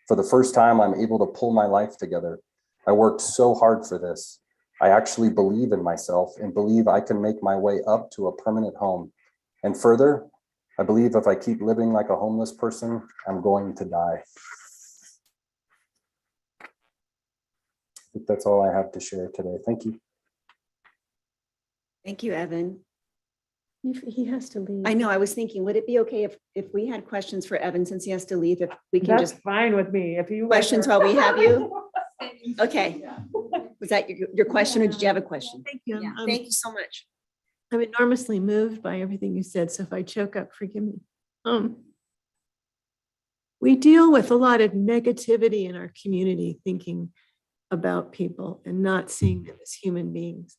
For the first time, I'm able to pull my life together. I worked so hard for this. I actually believe in myself and believe I can make my way up to a permanent home. And further, I believe if I keep living like a homeless person, I'm going to die." I think that's all I have to share today. Thank you. Thank you, Evan. He has to leave. I know, I was thinking, would it be okay if we had questions for Evan since he has to leave, if we can That's just fine with me. If you. questions while we have you? Okay. Was that your question or did you have a question? Thank you. Thank you so much. I'm enormously moved by everything you said, so if I choke up, forgive me. We deal with a lot of negativity in our community, thinking about people and not seeing them as human beings.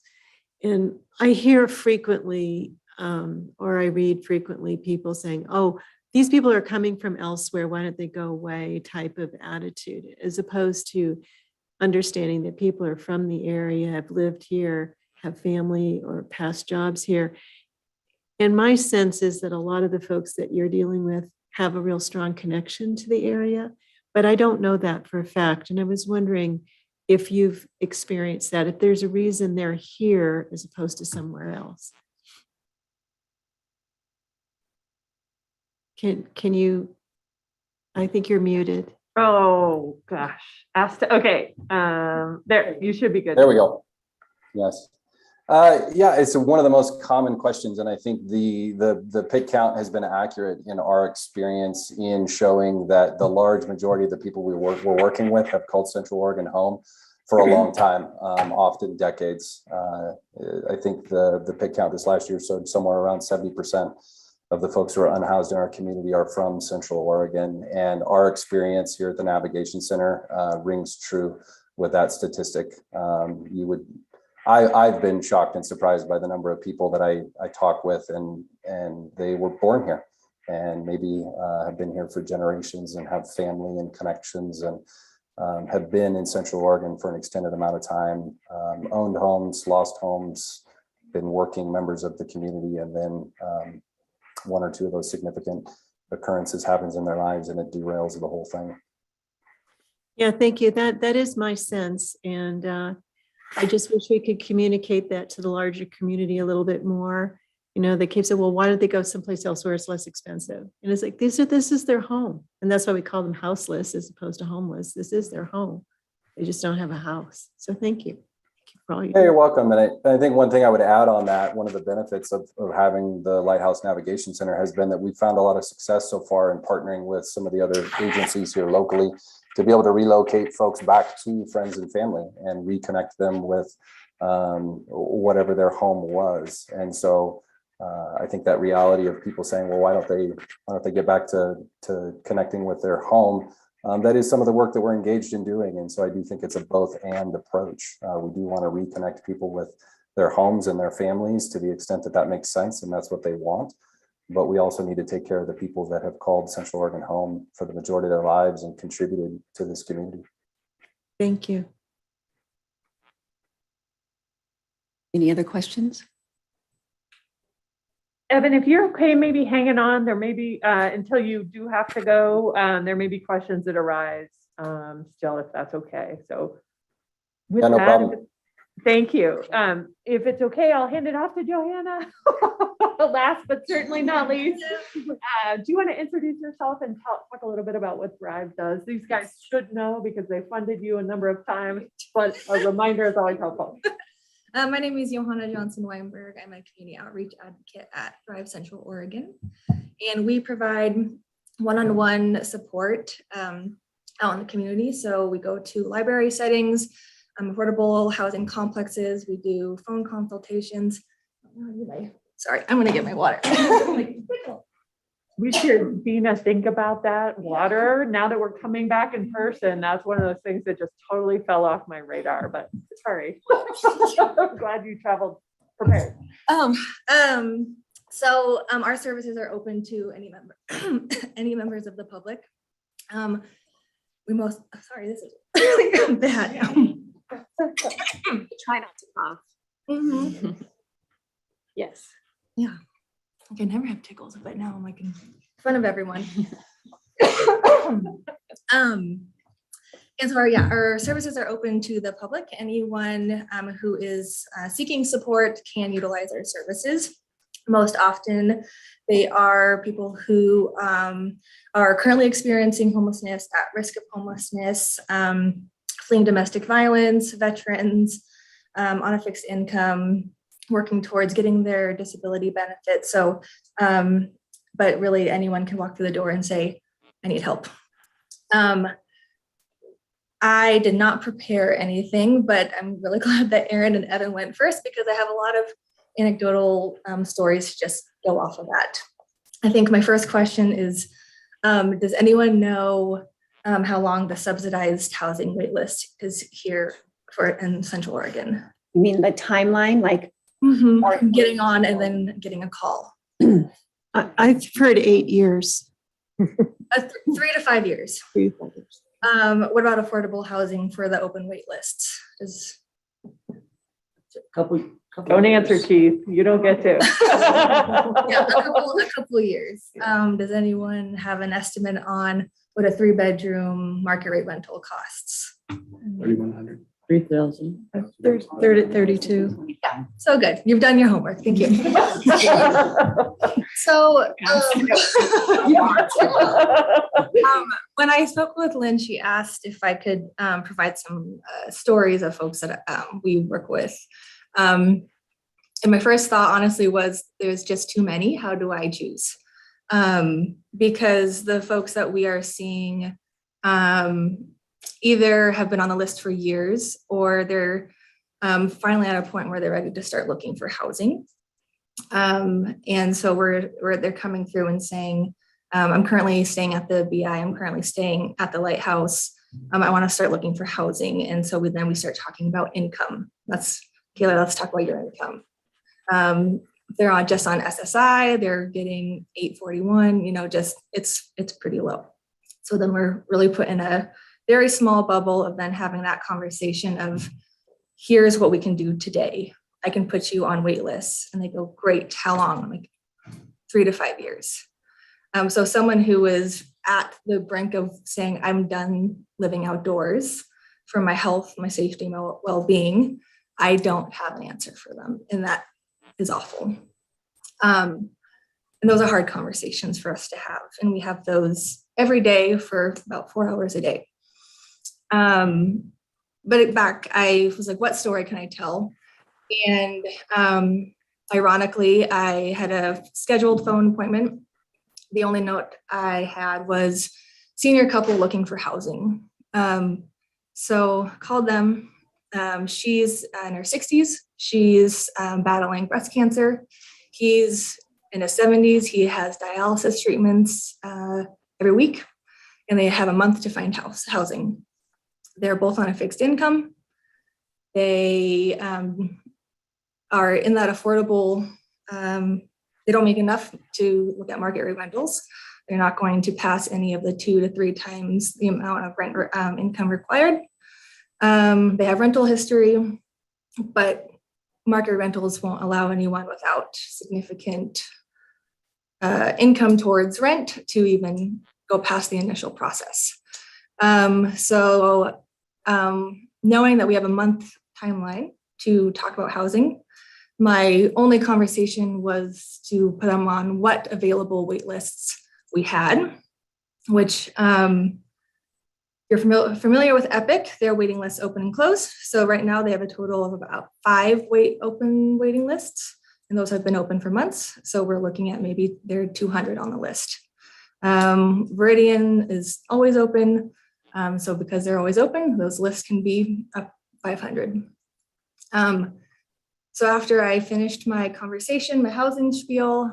And I hear frequently, or I read frequently, people saying, oh, these people are coming from elsewhere, why don't they go away type of attitude, as opposed to understanding that people are from the area, have lived here, have family or past jobs here. And my sense is that a lot of the folks that you're dealing with have a real strong connection to the area, but I don't know that for a fact. And I was wondering if you've experienced that, if there's a reason they're here as opposed to somewhere else. Can you, I think you're muted. Oh, gosh. Okay. There, you should be good. There we go. Yes. Yeah, it's one of the most common questions. And I think the pit count has been accurate in our experience in showing that the large majority of the people we're working with have called Central Oregon home for a long time, often decades. I think the pit count this last year showed somewhere around 70% of the folks who are unhoused in our community are from Central Oregon. And our experience here at the Navigation Center rings true with that statistic. I've been shocked and surprised by the number of people that I talk with, and they were born here and maybe have been here for generations and have family and connections and have been in Central Oregon for an extended amount of time, owned homes, lost homes, been working members of the community, and then one or two of those significant occurrences happens in their lives and it derails the whole thing. Yeah, thank you. That is my sense. And I just wish we could communicate that to the larger community a little bit more. You know, they keep saying, well, why don't they go someplace else where it's less expensive? And it's like, this is their home. And that's why we call them houseless as opposed to homeless. This is their home. They just don't have a house. So thank you. Thank you for all you do. Hey, you're welcome. And I think one thing I would add on that, one of the benefits of having the Lighthouse Navigation Center has been that we've found a lot of success so far in partnering with some of the other agencies here locally to be able to relocate folks back to friends and family and reconnect them with whatever their home was. And so I think that reality of people saying, well, why don't they get back to connecting with their home? That is some of the work that we're engaged in doing. And so I do think it's a both and approach. We do want to reconnect people with their homes and their families to the extent that that makes sense and that's what they want. But we also need to take care of the people that have called Central Oregon home for the majority of their lives and contributed to this community. Thank you. Any other questions? Evan, if you're okay, maybe hanging on, there may be, until you do have to go, there may be questions that arise still, if that's okay. So with Yeah, no that, problem. Thank you. If it's okay, I'll hand it off to Johanna. Last but certainly not least, do you want to introduce yourself and talk a little bit about what Thrive does? These guys should know because they funded you a number of times, but a reminder is always helpful. My name is Johanna Johnson-Weinberg. I'm a community outreach advocate at Thrive Central Oregon, and we provide one-on-one support out in the community. So we go to library settings, affordable housing complexes. We do phone consultations. Sorry, I'm gonna get my water. We should, Dina, think about that water. Now that we're coming back in person, that's one of those things that just totally fell off my radar, but sorry. I'm glad you traveled prepared. So our services are open to any member, any members of the public. Sorry, this is really bad. Try not to cough. Mm-hmm. Yes. Yeah. I can never have tickles, but now I'm like in front of everyone. And so our services are open to the public. Anyone who is seeking support can utilize our services. Most often, they are people who are currently experiencing homelessness, at risk of homelessness, fleeing domestic violence, veterans on a fixed income, working towards getting their disability benefit. So, but really anyone can walk through the door and say, I need help. I did not prepare anything, but I'm really glad that Aaron and Evan went first because I have a lot of anecdotal stories to just go off of that. I think my first question is, does anyone know how long the subsidized housing wait list is here in Central Oregon? You mean the timeline, like getting on and then getting a call? I've heard 8 years. 3 to 5 years. What about affordable housing for the open wait lists? Don't answer, Keith. You don't get to. Yeah, a couple years. Does anyone have an estimate on what a 3-bedroom market rate rental costs? 3,100. 3,000. 32. Yeah, so good. You've done your homework. Thank you. So when I spoke with Lynn, she asked if I could provide some stories of folks that we work with. And my first thought, honestly, was there's just too many. How do I choose? Because the folks that we are seeing either have been on the list for years or they're finally at a point where they're ready to start looking for housing. And so they're coming through and saying, I'm currently staying at the BI, I'm currently staying at the Lighthouse. I want to start looking for housing. And so then we start talking about income. Kayla, let's talk about your income. They're just on SSI, they're getting 841, it's pretty low. So then we're really put in a very small bubble of then having that conversation of, here's what we can do today. I can put you on wait lists. And they go, great, how long? I'm like, 3 to 5 years. So someone who is at the brink of saying, I'm done living outdoors for my health, my safety, my well-being, I don't have an answer for them. And that is awful. And those are hard conversations for us to have. And we have those every day for about 4 hours a day. But I was like, what story can I tell? And ironically, I had a scheduled phone appointment. The only note I had was senior couple looking for housing. So called them. She's in her 60s. She's battling breast cancer. He's in his 70s. He has dialysis treatments every week, and they have a month to find housing. They're both on a fixed income. They are in that affordable, they don't make enough to look at market rate rentals. They're not going to pass any of the 2 to 3 times the amount of rent income required. They have rental history, but market rentals won't allow anyone without significant income towards rent to even go past the initial process. So knowing that we have a month timeline to talk about housing, my only conversation was to put them on what available wait lists we had, which you're familiar with Epic, their waiting lists open and close. So right now they have a total of about 5 open waiting lists, and those have been open for months. So we're looking at maybe there are 200 on the list. Viridian is always open. So because they're always open, those lists can be up 500. So after I finished my conversation, my housing spiel,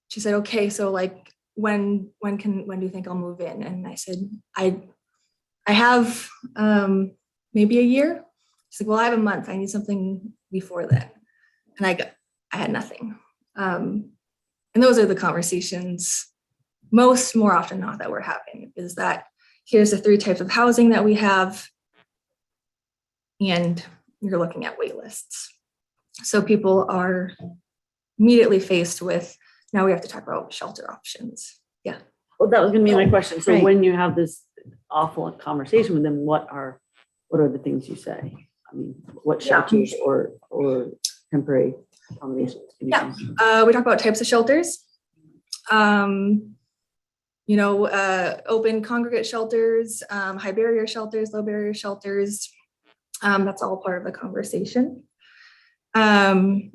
she said, okay, so like, when do you think I'll move in? And I said, I have maybe a year. She's like, well, I have a month. I need something before then. And I had nothing. And those are the conversations more often not that we're having, is that here's the 3 types of housing that we have, and you're looking at wait lists. So people are immediately faced with, now we have to talk about shelter options. Yeah. Well, that was gonna be my question. So Right. when you have this awful conversation with them, what are the things you say? I mean, what shelters or temporary accommodations? Can you use? We talk about types of shelters. Open congregate shelters, high barrier shelters, low barrier shelters. That's all part of the conversation. But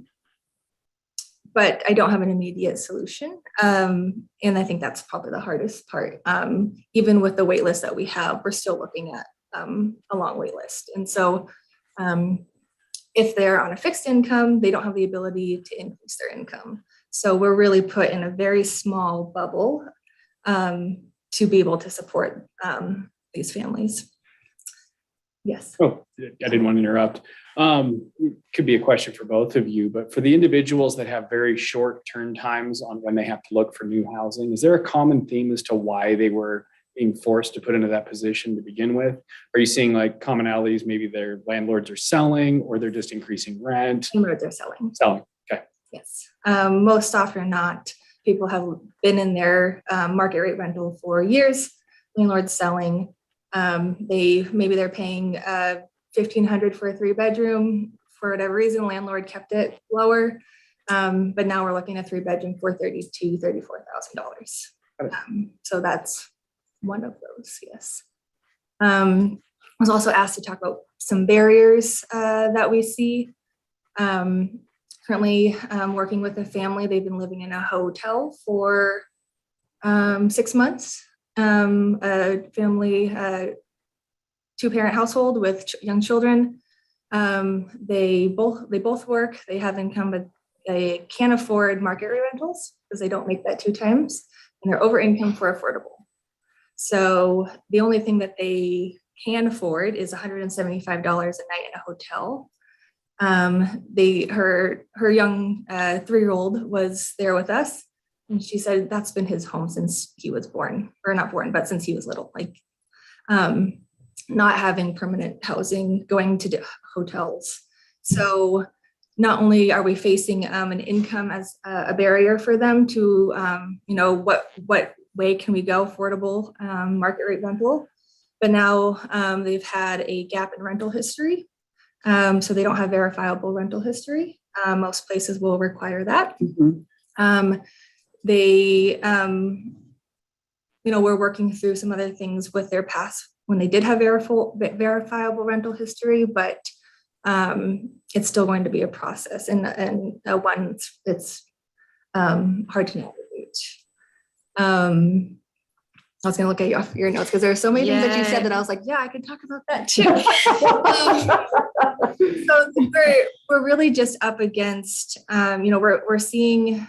I don't have an immediate solution. And I think that's probably the hardest part. Even with the wait list that we have, we're still looking at a long wait list. And so if they're on a fixed income, they don't have the ability to increase their income. So we're really put in a very small bubble to be able to support these families. Yes. Oh, I didn't want to interrupt. Could be a question for both of you, but for the individuals that have very short turn times on when they have to look for new housing, is there a common theme as to why they were being forced to put into that position to begin with? Are you seeing like commonalities? Maybe their landlords are selling or they're just increasing rent? Landlords are selling. Selling, okay. Yes. Most often not. People have been in their market rate rental for years. Landlords selling. Maybe they're paying $1,500 for a 3-bedroom. For whatever reason, landlord kept it lower. But now we're looking at 3-bedroom for $32,000, $34,000. So that's one of those, yes. I was also asked to talk about some barriers that we see. Currently working with a family. They've been living in a hotel for 6 months. A family, 2-parent household with young children. They both work. They have income, but they can't afford market rate rentals because they don't make that 2 times, and they're over income for affordable. So the only thing that they can afford is $175 a night in a hotel. Her young 3-year-old was there with us, and she said that's been his home since he was born, or not born, but since he was little. Like not having permanent housing, going to hotels. So not only are we facing an income as a barrier for them to, what way can we go affordable market rate rental, but now they've had a gap in rental history. So they don't have verifiable rental history. Most places will require that. We're working through some other things with their past when they did have verifiable rental history, but it's still going to be a process and one that's hard to navigate. I was going to look at your notes because there are so many things that you said that I was like, yeah, I could talk about that too. So we're really just up against, we're seeing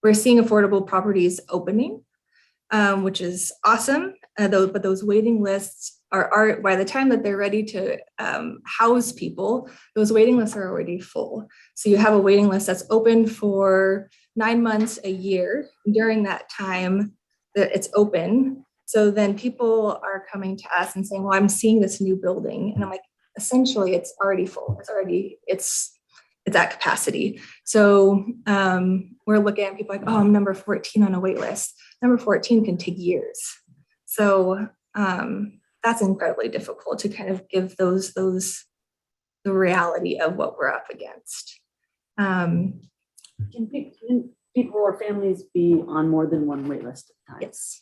affordable properties opening, which is awesome. But those waiting lists are by the time that they're ready to house people, those waiting lists are already full. So you have a waiting list that's open for 9 months, a year. During that time that it's open, so then people are coming to us and saying, well, I'm seeing this new building, and I'm like, essentially it's already full. It's at capacity. So we're looking at people like, oh, I'm number 14 on a wait list. Number 14 can take years. So that's incredibly difficult to kind of give those the reality of what we're up against. Can people or families be on more than one wait list at times? Yes.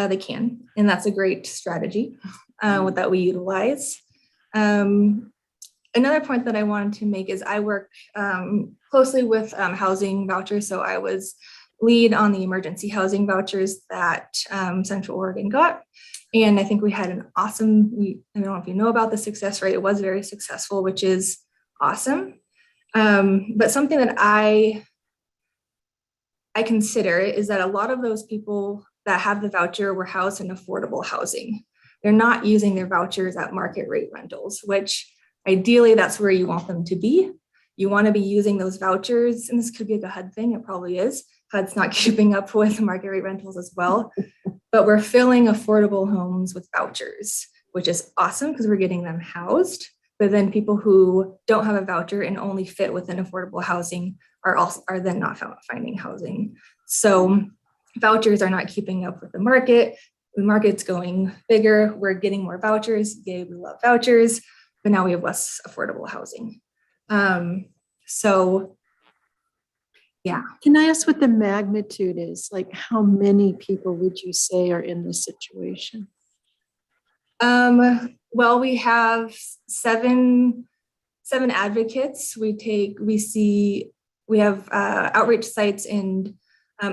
They can, and that's a great strategy that we utilize. Another point that I wanted to make is I work closely with housing vouchers. So I was lead on the emergency housing vouchers that Central Oregon got. And I think we had an awesome, I don't know if you know about the success rate, it was very successful, which is awesome. But something that I consider is that a lot of those people that have the voucher were housed in affordable housing. They're not using their vouchers at market rate rentals, which ideally that's where you want them to be. You want to be using those vouchers, and this could be like a HUD thing, it probably is. HUD's not keeping up with market rate rentals as well, but we're filling affordable homes with vouchers, which is awesome because we're getting them housed. But then people who don't have a voucher and only fit within affordable housing are then not finding housing. So vouchers are not keeping up with the market. The market's going bigger. We're getting more vouchers. Yay, we love vouchers, but now we have less affordable housing. So yeah. Can I ask what the magnitude is? Like, how many people would you say are in this situation? Well, we have seven advocates. We have outreach sites in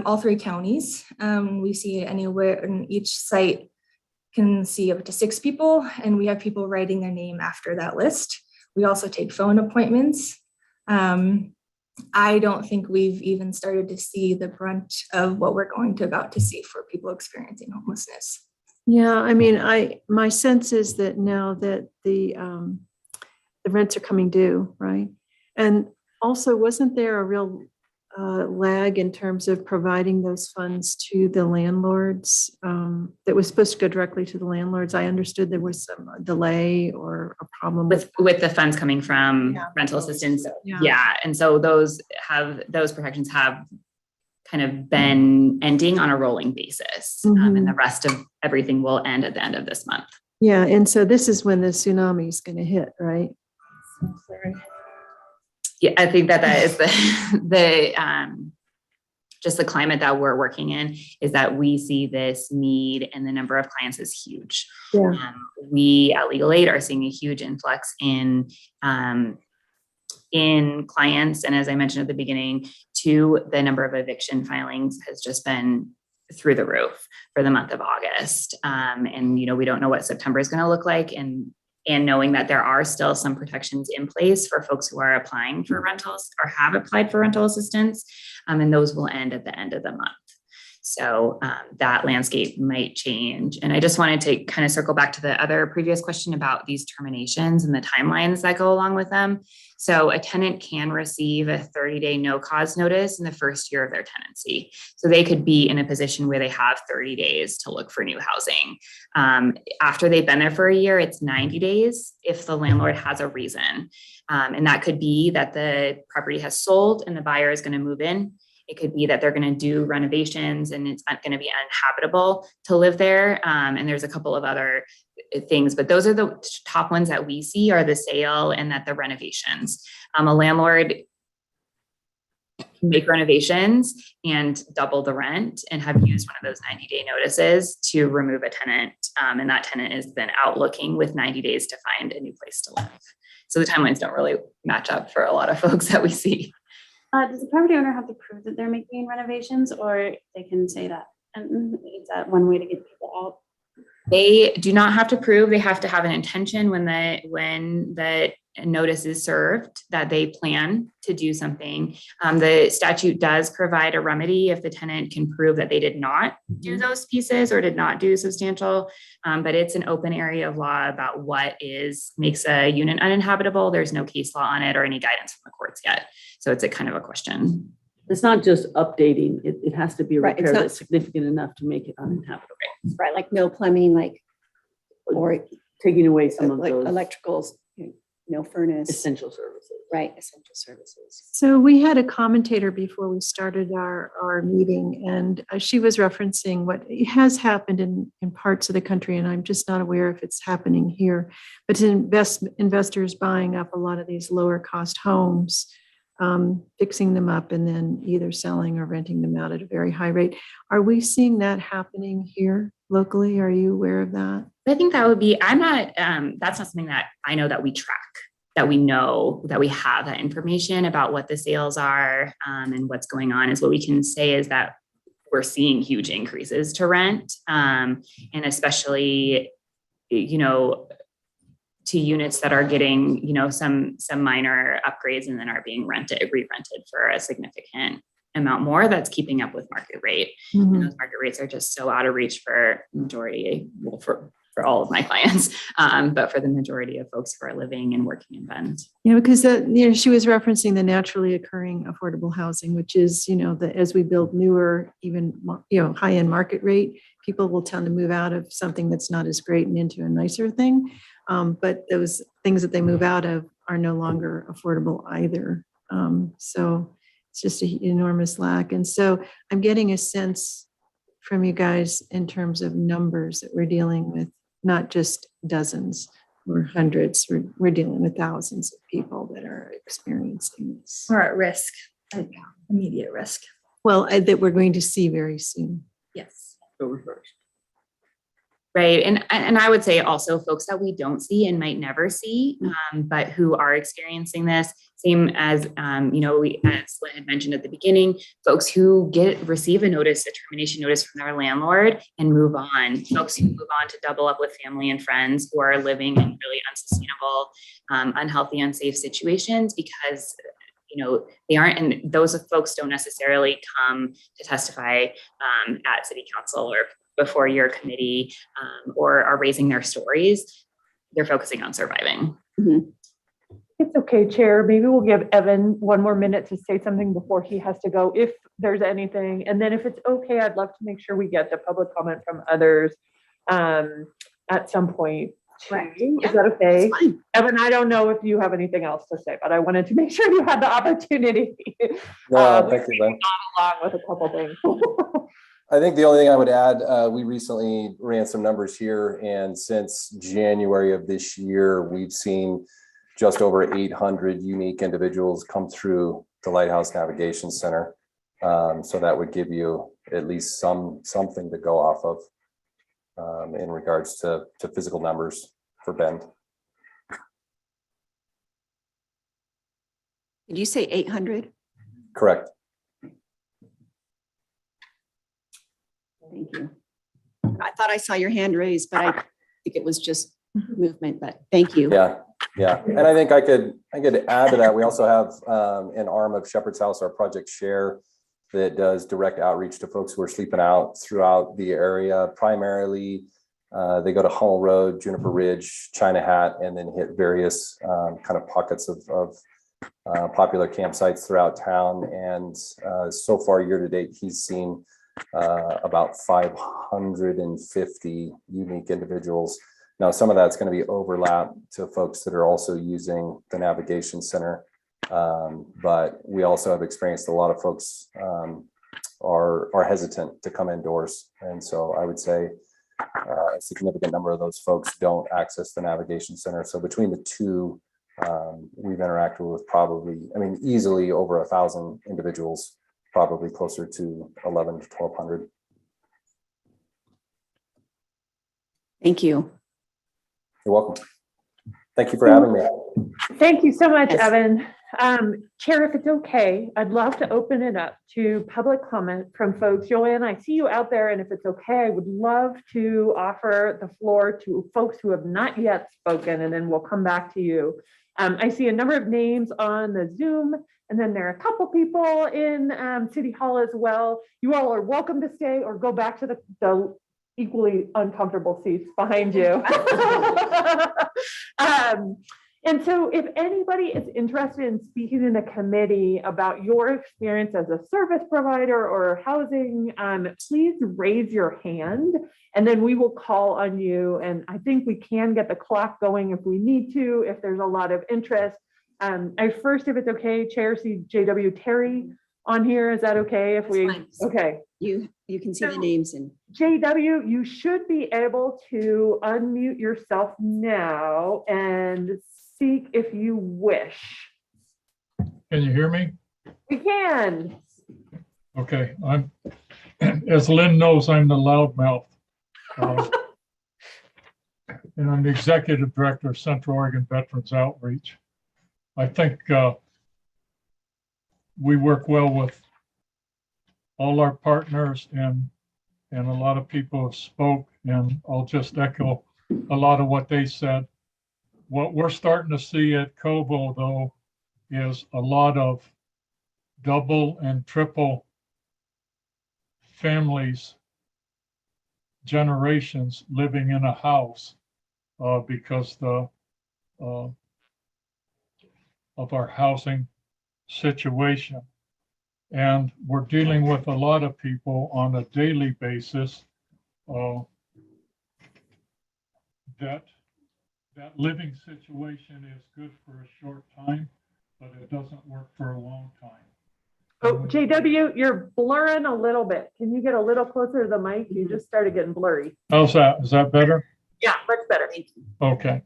all 3 counties. We see anywhere in each site can see up to 6 people, and we have people writing their name after that list. We also take phone appointments. I don't think we've even started to see the brunt of what we're about to see for people experiencing homelessness. Yeah, I mean, my sense is that now that the rents are coming due, right? And also, wasn't there a real lag in terms of providing those funds to the landlords that was supposed to go directly to the landlords? I understood there was some delay or a problem with the funds coming from rental assistance. Yeah. And so those protections have kind of been ending on a rolling basis. And the rest of everything will end at the end of this month. Yeah. And so this is when the tsunami is going to hit, right? Yeah, I think that is just the climate that we're working in, is that we see this need and the number of clients is huge. Yeah. We at Legal Aid are seeing a huge influx in clients. And as I mentioned at the beginning, the number of eviction filings has just been through the roof for the month of August. And, we don't know what September is going to look like. And knowing that there are still some protections in place for folks who are applying for rentals or have applied for rental assistance, and those will end at the end of the month. So that landscape might change. And I just wanted to kind of circle back to the other previous question about these terminations and the timelines that go along with them. So a tenant can receive a 30-day no cause notice in the first year of their tenancy. So they could be in a position where they have 30 days to look for new housing. After they've been there for a year, it's 90 days if the landlord has a reason. And that could be that the property has sold and the buyer is going to move in. It could be that they're going to do renovations and it's not going to be uninhabitable to live there. And there's a couple of other things, but those are the top ones that we see, are the sale and that the renovations. A landlord can make renovations and double the rent and have used one of those 90-day notices to remove a tenant. And that tenant is then out looking with 90 days to find a new place to live. So the timelines don't really match up for a lot of folks that we see. Does the property owner have to prove that they're making renovations, or they can say that? And is that one way to get people out? They do not have to prove. They have to have an intention when the notice is served that they plan to do something. The statute does provide a remedy if the tenant can prove that they did not do those pieces or did not do substantial, but it's an open area of law about what makes a unit uninhabitable. There's no case law on it or any guidance from the courts yet. So it's a kind of a question. It's not just updating, it has to be a Right, it's repair not- that's significant enough to make it uninhabitable. Right, like no plumbing, or Taking away some of like those electricals, no furnace. essential services. Right, essential services. So we had a commentator before we started our meeting, and she was referencing what has happened in parts of the country, and I'm just not aware if it's happening here, but investors buying up a lot of these lower cost homes, fixing them up and then either selling or renting them out at a very high rate. Are we seeing that happening here locally? Are you aware of that? I think that would be, that's not something that I know that we track, that we know, that we have that information about what the sales are and what's going on. Is what we can say is that we're seeing huge increases to rent, and especially, to units that are getting, some minor upgrades and then are being re-rented for a significant amount more that's keeping up with market rate. Mhm. And those market rates are just so out of reach for majority, well, for all of my clients, but for the majority of folks who are living and working in Bend. Because she was referencing the naturally occurring affordable housing, which is, that as we build newer, even, high-end market rate, people will tend to move out of something that's not as great and into a nicer thing. But those things that they move out of are no longer affordable either. So it's just an enormous lack. And so I'm getting a sense from you guys in terms of numbers that we're dealing with, not just dozens or hundreds. We're dealing with thousands of people that are experiencing this. Or at risk, immediate risk. Well, that we're going to see very soon. Yes. Go reverse. Right. And I would say also folks that we don't see and might never see, but who are experiencing this, same as, as Lynn had mentioned at the beginning, folks who receive a termination notice from their landlord and move on, folks who move on to double up with family and friends who are living in really unsustainable, unhealthy, unsafe situations because they aren't, and those folks don't necessarily come to testify at city council or before your committee or are raising their stories. They're focusing on surviving. It's okay, Chair. Maybe we'll give Evan one more minute to say something before he has to go, if there's anything. And then if it's okay, I'd love to make sure we get the public comment from others at some point. Is that okay? Evan, I don't know if you have anything else to say, but I wanted to make sure you had the opportunity. No, thank you, Lynn. Along with a couple things. I think the only thing I would add, we recently ran some numbers here, and since January of this year, we've seen just over 800 unique individuals come through the Lighthouse Navigation Center. So that would give you at least something to go off of in regards to physical numbers for Bend. Did you say 800? Correct. Thank you. I thought I saw your hand raised, but I think it was just movement, but thank you. Yeah. And I think I could add to that. We also have an arm of Shepherd's House, our Project Share, that does direct outreach to folks who are sleeping out throughout the area. Primarily, they go to Hummel Road, Juniper Ridge, China Hat, and then hit various kind of pockets of popular campsites throughout town. And so far, year to date, he's seen about 550 unique individuals. Now, some of that's going to be overlap to folks that are also using the navigation center. But we also have experienced a lot of folks are hesitant to come indoors. And so I would say a significant number of those folks don't access the navigation center. So between the two, we've interacted with easily over 1,000 individuals, probably closer to 1,100 to 1,200. Thank you. You're welcome. Thank you for having me. Thank you so much, Yes. Evan. Chair, if it's okay, I'd love to open it up to public comment from folks. Joanne, I see you out there, and if it's okay, I would love to offer the floor to folks who have not yet spoken, and then we'll come back to you. I see a number of names on the Zoom, and then there are a couple people in City Hall as well. You all are welcome to stay or go back to the equally uncomfortable seats behind you. And so if anybody is interested in speaking in a committee about your experience as a service provider or housing, please raise your hand and then we will call on you. And I think we can get the clock going if we need to, if there's a lot of interest. I first, if it's okay, Chair, see JW Terry on here. Is that okay? If we, okay. You can see the names and JW, you should be able to unmute yourself now and speak if you wish. Can you hear me? We can. Okay, as Lynn knows, I'm the loudmouth. And I'm the executive director of Central Oregon Veterans Outreach. I think we work well with all our partners and a lot of people have spoke, and I'll just echo a lot of what they said. What we're starting to see at Cobo, though, is a lot of double and triple families, generations living in a house because of our housing situation. And we're dealing with a lot of people on a daily basis that living situation is good for a short time, but it doesn't work for a long time. Oh, JW, you're blurring a little bit. Can you get a little closer to the mic? You just started getting blurry. How's that? Is that better? Yeah, much better. Okay.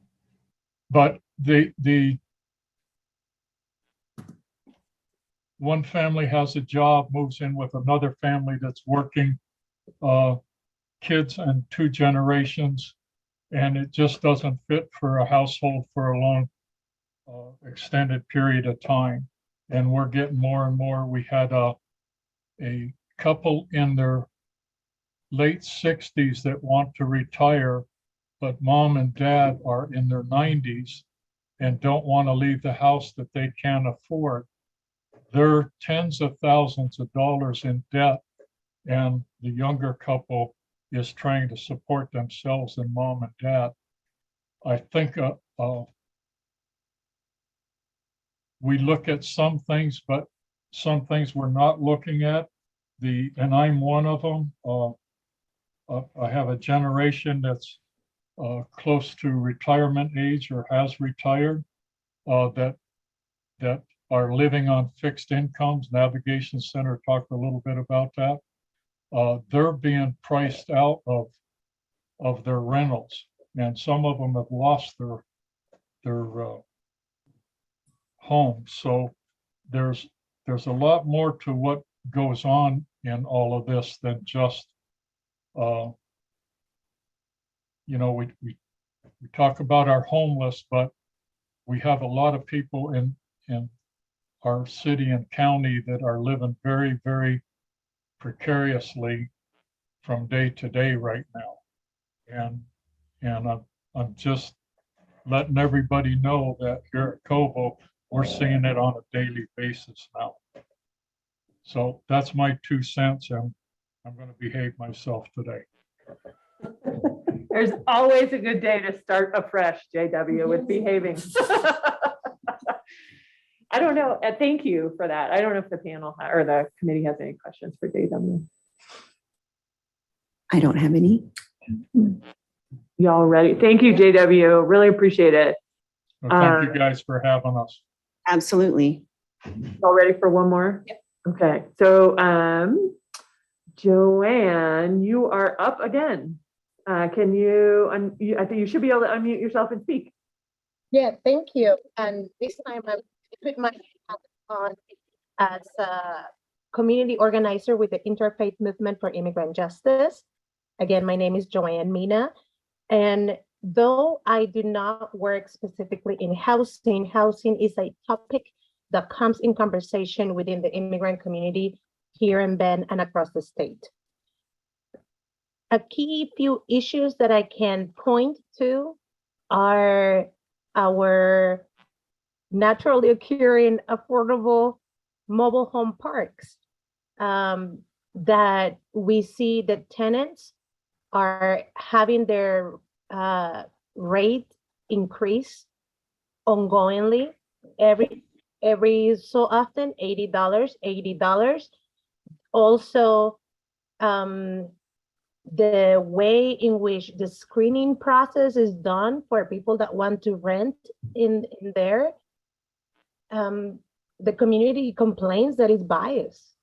But the one family has a job, moves in with another family that's working, kids and 2 generations, and it just doesn't fit for a household for a long extended period of time. And we're getting more and more. We had a couple in their late 60s that want to retire, but mom and dad are in their 90s and don't want to leave the house that they can't afford. They're tens of thousands of dollars in debt, and the younger couple is trying to support themselves and mom and dad. I think we look at some things, but some things we're not looking at. And I'm one of them. I have a generation that's close to retirement age or has retired, that are living on fixed incomes. Navigation Center talked a little bit about that. They're being priced out of their rentals, and some of them have lost their homes. So there's a lot more to what goes on in all of this than just we talk about our homeless, but we have a lot of people in our city and county that are living very, very precariously from day to day right now. And I'm just letting everybody know that here at Cobo, we're seeing it on a daily basis now. So that's my 2 cents, and I'm going to behave myself today. There's always a good day to start afresh, JW, with behaving. I don't know. Thank you for that. I don't know if the panel or the committee has any questions for JW. I don't have any. Y'all ready? Thank you, JW. Really appreciate it. Well, thank you guys for having us. Absolutely. Y'all ready for one more? Yep. Okay. So, Joanne, you are up again. Can you, I think you should be able to unmute yourself and speak. Yeah, thank you. And this time I put my hat on as a community organizer with the Interfaith Movement for Immigrant Justice. Again, my name is Joanne Mina. And though I do not work specifically in housing, housing is a topic that comes in conversation within the immigrant community here in Bend and across the state. A key few issues that I can point to are our naturally occurring affordable mobile home parks, that we see that tenants are having their rate increase ongoingly every so often, $80. Also, the way in which the screening process is done for people that want to rent in there, the community complains that it's biased.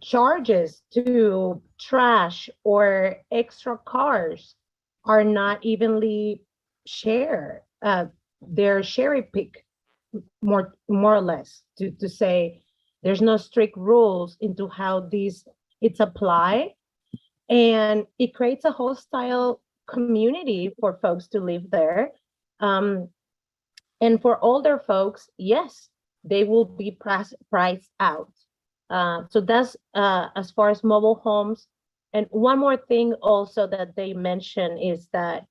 Charges to trash or extra cars are not evenly shared. They're cherry pick more or less to say there's no strict rules into how it's applied, and it creates a hostile community for folks to live there. And for older folks, yes, they will be priced out. So that's as far as mobile homes. And one more thing also that they mentioned is that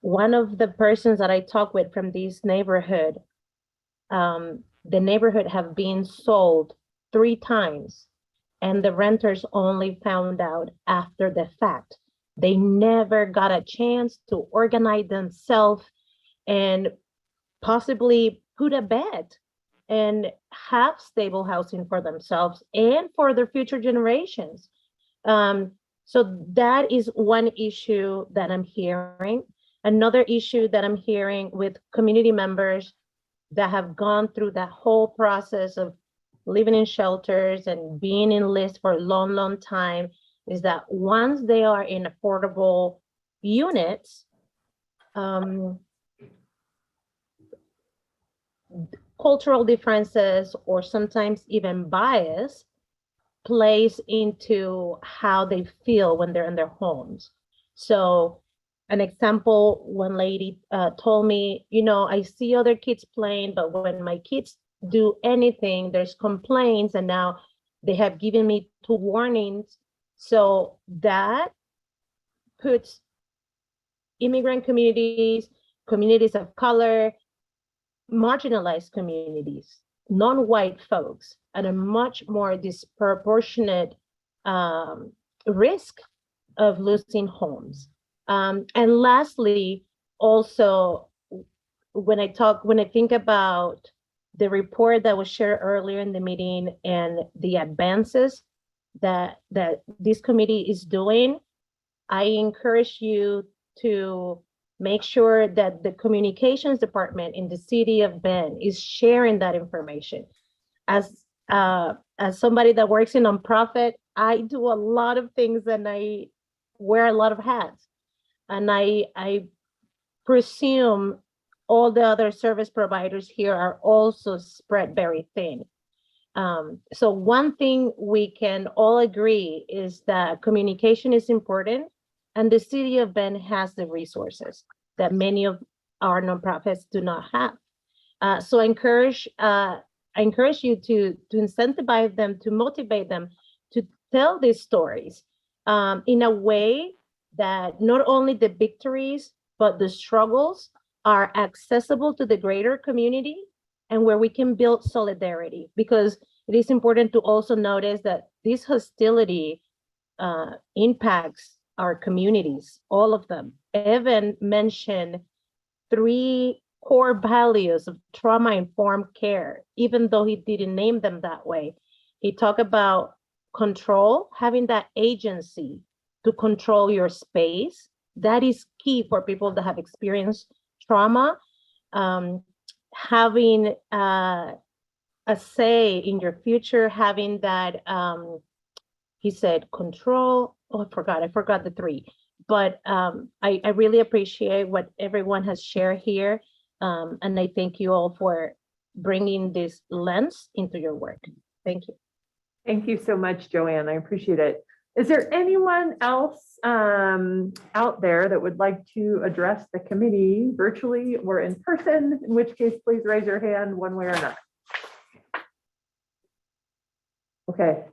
one of the persons that I talked with from this neighborhood, the neighborhood have been sold 3 times, and the renters only found out after the fact. They never got a chance to organize themselves and possibly put a bed and have stable housing for themselves and for their future generations. So that is one issue that I'm hearing. Another issue that I'm hearing with community members that have gone through that whole process of living in shelters and being in lists for a long, long time is that once they are in affordable units, cultural differences or sometimes even bias plays into how they feel when they're in their homes. So an example, one lady told me, I see other kids playing, but when my kids do anything, there's complaints, and now they have given me 2 warnings. So that puts immigrant communities, communities of color, marginalized communities, non-white folks, at a much more disproportionate risk of losing homes. And lastly, also, when I think about the report that was shared earlier in the meeting and the advances that this committee is doing, I encourage you to make sure that the communications department in the city of Bend is sharing that information. As somebody that works in nonprofit, I do a lot of things and I wear a lot of hats. And I presume all the other service providers here are also spread very thin. So one thing we can all agree is that communication is important, and the city of Bend has the resources that many of our nonprofits do not have. So I encourage you to incentivize them, to motivate them to tell these stories in a way that not only the victories, but the struggles are accessible to the greater community, and where we can build solidarity. Because it is important to also notice that this hostility impacts our communities, all of them. Evan mentioned 3 core values of trauma-informed care, even though he didn't name them that way. He talked about control, having that agency to control your space. That is key for people that have experienced trauma. Having a say in your future, having that, he said control. Oh, I forgot the 3. But I really appreciate what everyone has shared here. And I thank you all for bringing this lens into your work. Thank you. Thank you so much, Joanne. I appreciate it. Is there anyone else out there that would like to address the committee virtually or in person? In which case, please raise your hand one way or another. Okay,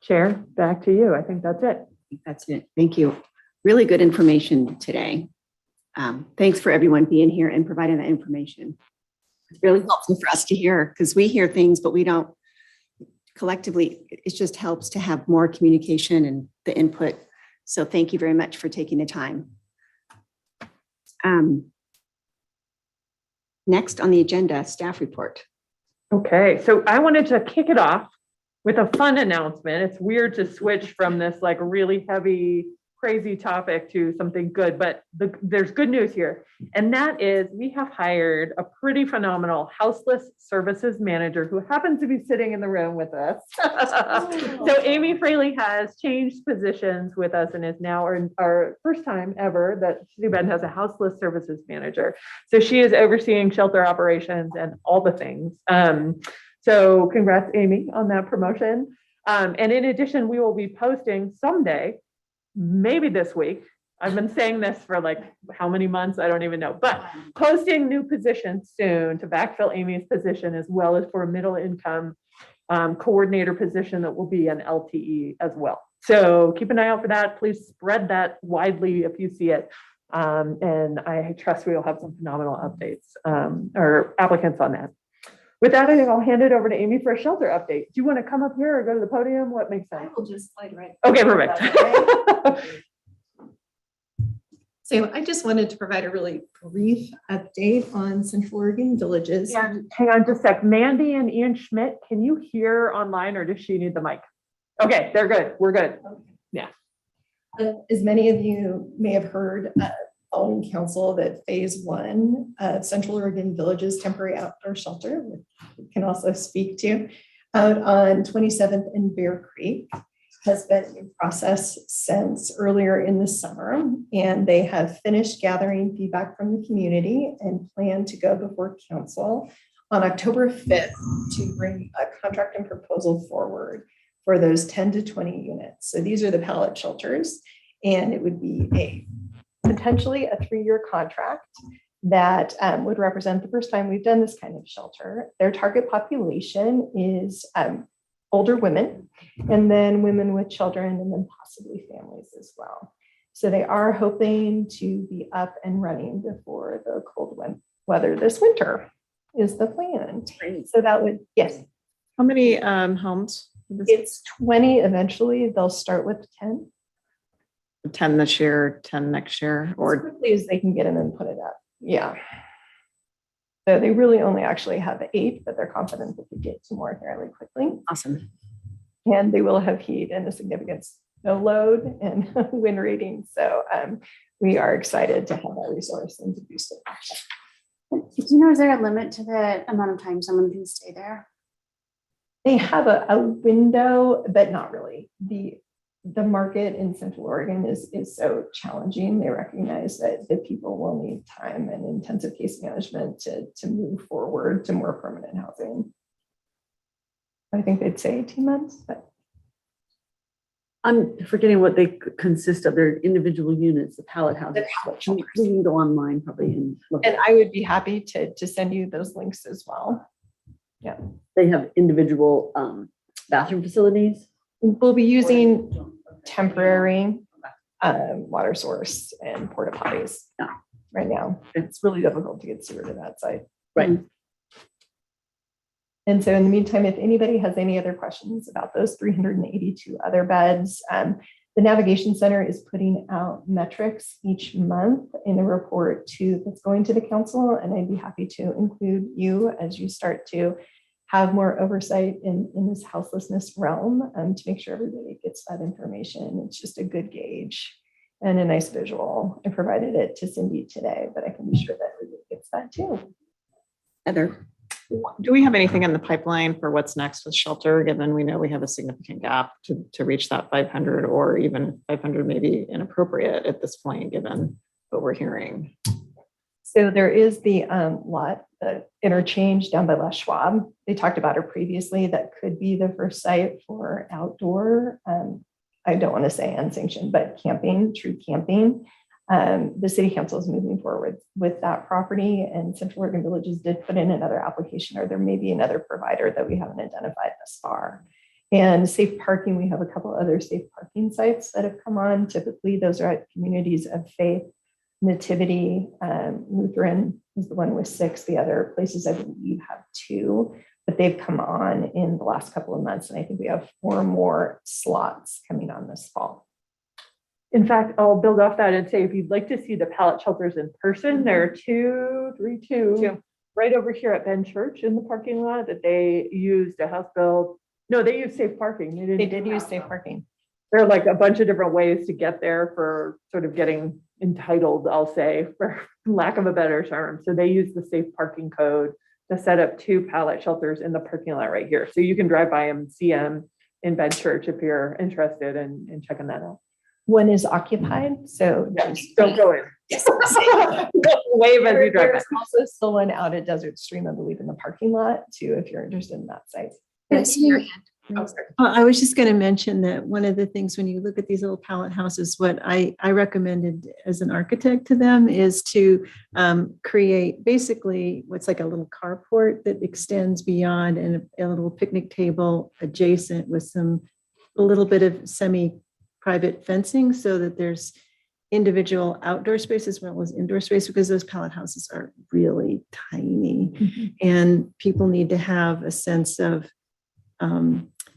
Chair, back to you. I think that's it. That's it. Thank you. Really good information today. Thanks for everyone being here and providing that information. It's really helpful for us to hear, because we hear things, but we don't collectively. It just helps to have more communication and the input. So thank you very much for taking the time. Next on the agenda, staff report. Okay, so I wanted to kick it off with a fun announcement. It's weird to switch from this like really heavy, crazy topic to something good, but there's good news here. And that is we have hired a pretty phenomenal houseless services manager who happens to be sitting in the room with us. So Amy Fraley has changed positions with us and is now our first time ever that City of Bend has a houseless services manager. So she is overseeing shelter operations and all the things. So congrats, Amy, on that promotion. And in addition, we will be posting someday, maybe this week. I've been saying this for like how many months? I don't even know, but posting new positions soon to backfill Amy's position, as well as for a middle income coordinator position that will be an LTE as well. So keep an eye out for that. Please spread that widely if you see it. And I trust we will have some phenomenal updates or applicants on that. With that, I think I'll hand it over to Amy for a shelter update. Do you want to come up here or go to the podium? What makes sense? I will just slide right. Okay, perfect. So I just wanted to provide a really brief update on Central Oregon Villages. Yeah, hang on just a sec. Mandy and Ian Schmidt, can you hear online or does she need the mic? Okay, they're good. We're good. Yeah. As many of you may have heard, following council that phase 1 of Central Oregon Villages temporary outdoor shelter, which we can also speak to, out on 27th and Bear Creek, has been in process since earlier in the summer, and they have finished gathering feedback from the community and plan to go before council on October 5th to bring a contract and proposal forward for those 10 to 20 units. So these are the pallet shelters, and it would be potentially a 3-year contract that would represent the first time we've done this kind of shelter. Their target population is older women, and then women with children, and then possibly families as well. So they are hoping to be up and running before the cold weather this winter is the plan. So that would, yes. How many homes? It's 20 eventually. They'll start with 10. 10 this year, 10 next year, As or quickly as they can get them and put it up. Yeah. So they really only actually have 8, but they're confident that they get to more fairly quickly. awesome. And they will have heat and a significant snow load and wind rating. So we are excited to have that resource and to boost it. Do you know, is there a limit to the amount of time someone can stay there? They have a window, but not really. The market in Central Oregon is so challenging. They recognize that people will need time and intensive case management to move forward to more permanent housing. I think they'd say 18 months, but I'm forgetting what they consist of. They're individual units, the pallet houses. pallet We can go online probably and look. and I would be happy to send you those links as well. Yeah. They have individual bathroom facilities. We'll be using temporary water source and porta potties right now. It's really difficult to get sewer to that site. Right. And so in the meantime, if anybody has any other questions about those 382 other beds, the Navigation Center is putting out metrics each month in a report that's going to the council. And I'd be happy to include you as you start to have more oversight in this houselessness realm to make sure everybody gets that information. It's just a good gauge and a nice visual. I provided it to Cindy today, but I can be sure that everybody gets that too. Heather, do we have anything in the pipeline for what's next with shelter, given we know we have a significant gap to reach that 500, or even 500 may be inappropriate at this point, given what we're hearing? So there is the the interchange down by Les Schwab. They talked about it previously. That could be the first site for outdoor, I don't want to say unsanctioned, but camping, true camping. The city council is moving forward with that property, and Central Oregon Villages did put in another application, or there may be another provider that we haven't identified thus far. And safe parking, we have a couple other safe parking sites that have come on. Typically, those are at communities of faith. Nativity, Lutheran is the one with 6. The other places, I believe, have 2, but they've come on in the last couple of months. And I think we have 4 more slots coming on this fall. In fact, I'll build off that and say, if you'd like to see the pallet shelters in person, there are 2 right over here at Ben Church in the parking lot that they used a house build. No, they used safe parking. They did use safe parking. There are like a bunch of different ways to get there for sort of getting entitled, I'll say, for lack of a better term. So they use the safe parking code to set up 2 pallet shelters in the parking lot right here. So you can drive by them and see them in Ben Church if you're interested in checking that out. One is occupied, so don't go in. Yes. Wave as you drive by. There's also still one out at Desert Stream, I believe, in the parking lot too, if you're interested in that site. I was just going to mention that one of the things when you look at these little pallet houses, what I recommended as an architect to them is to create basically what's like a little carport that extends beyond, and a little picnic table adjacent with a little bit of semi-private fencing, so that there's individual outdoor space as well as indoor space, because those pallet houses are really tiny and people need to have a sense of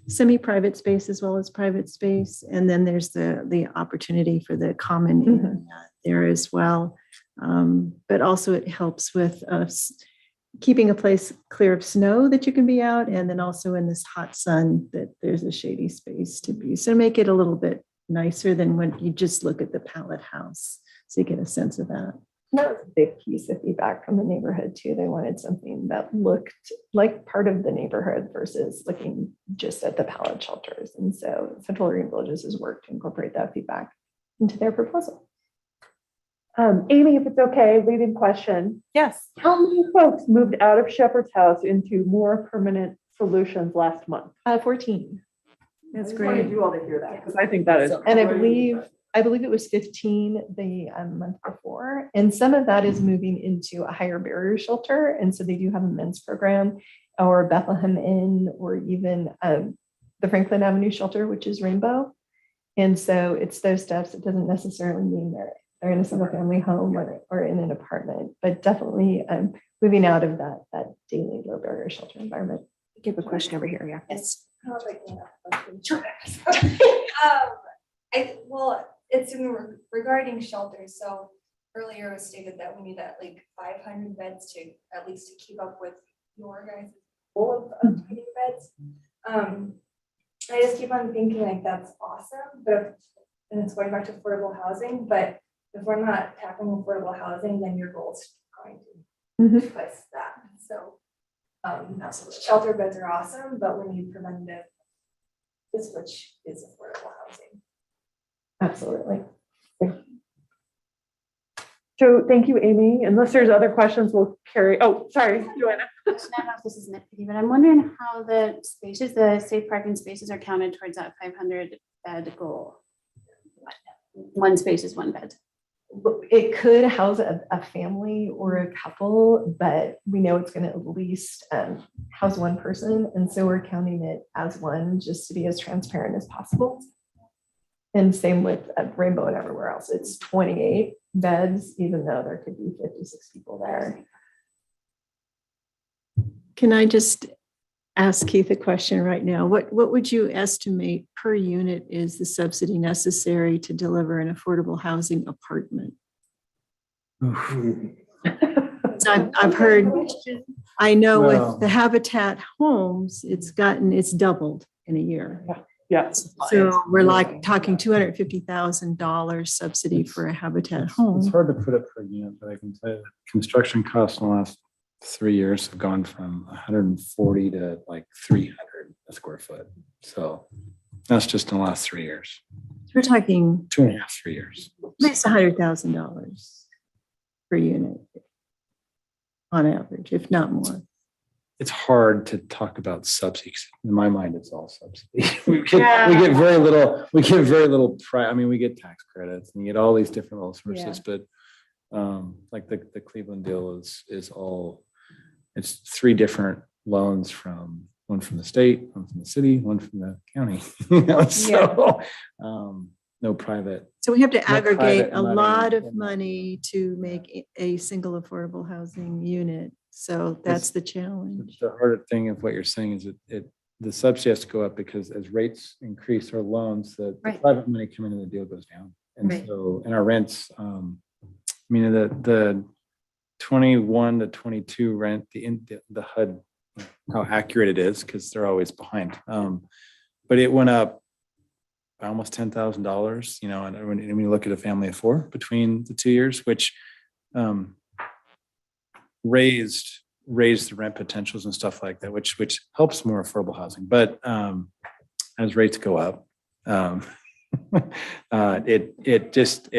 semi-private space as well as private space. And then there's the opportunity for the common area there as well. But also it helps with keeping a place clear of snow that you can be out, and then also in this hot sun that there's a shady space to be. So make it a little bit nicer than when you just look at the pallet house. So you get a sense of that. That was a big piece of feedback from the neighborhood too. They wanted something that looked like part of the neighborhood versus looking just at the pallet shelters. And so Central Oregon Villages has worked to incorporate that feedback into their proposal. Amy, if it's okay, leading question. Yes. How many folks moved out of Shepherd's House into more permanent solutions last month? 14. That's just wanted great. you all to hear that, because I think that is. And I really- believe it was 15 the month before. And some of that is moving into a higher barrier shelter. And so they do have a men's program or Bethlehem Inn or even the Franklin Avenue shelter, which is Rainbow. And so it's those steps. It doesn't necessarily mean they're in a single family home or in an apartment, but definitely moving out of that daily low barrier shelter environment. Give a question over here, yeah. Yes. It's regarding shelters. So earlier it was stated that we need at like 500 beds to at least to keep up with your guys' goal of 20 beds. I just keep on thinking like that's awesome, but and it's going back to affordable housing. But if we're not tackling affordable housing, then your goal is going to replace that. So shelter beds are awesome, but we need preventative, which is affordable housing. Absolutely. So thank you, Amy. Unless there's other questions, we'll carry. Oh, sorry, Joanna. I don't know if this is nitpicky, but I'm wondering how the spaces, the safe parking spaces are counted towards that 500 bed goal. One space is one bed. It could house a family or a couple, but we know it's going to at least house one person. And so we're counting it as one just to be as transparent as possible. And same with Rainbow and everywhere else. It's 28 beds, even though there could be 56 people there. Can I just ask Keith a question right now? What would you estimate per unit is the subsidy necessary to deliver an affordable housing apartment? I've heard, I know Well- with the Habitat homes, it's doubled in a year. Yes. So we're like talking $250,000 subsidy for a Habitat It's home. hard to put it per unit, but I can tell you that construction costs in the last 3 years have gone from 140 to like 300 a square foot. So that's just in the last 3 years, We're talking 2.5, 3 years. at least $100,000 per unit on average, if not more. It's hard to talk about subsidies. In my mind, it's all subsidy. we get very little, we get tax credits and you get all these different little sources, but like the Cleveland deal is all, it's 3 different loans one from the state, one from the city, one from the county. So no private. So we have to no aggregate private a money lot of in that. money to make a single affordable housing unit. So that's the challenge. The harder thing of what you're saying is the subsidy has to go up because as rates increase our loans, the private money coming in the deal goes down. And so in our rents, the 21 to 22 rent, the HUD, how accurate it is, because they're always behind. But it went up by almost $10,000, and when you look at a family of 4 between the 2 years, which raised the rent potentials and stuff like that, which helps more affordable housing. But as rates go up, it just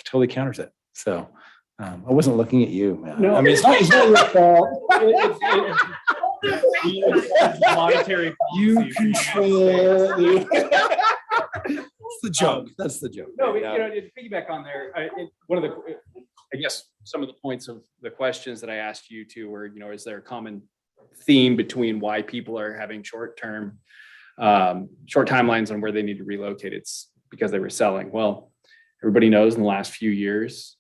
totally counters it. So I wasn't looking at you, man. No. I mean, it's not your fault. Monetary You policy. control. That's the joke. That's the joke. No, Yeah. to piggyback on there, I guess some of the points of the questions that I asked you to were, is there a common theme between why people are having short timelines on where they need to relocate? It's because they were selling. Well, everybody knows in the last few years,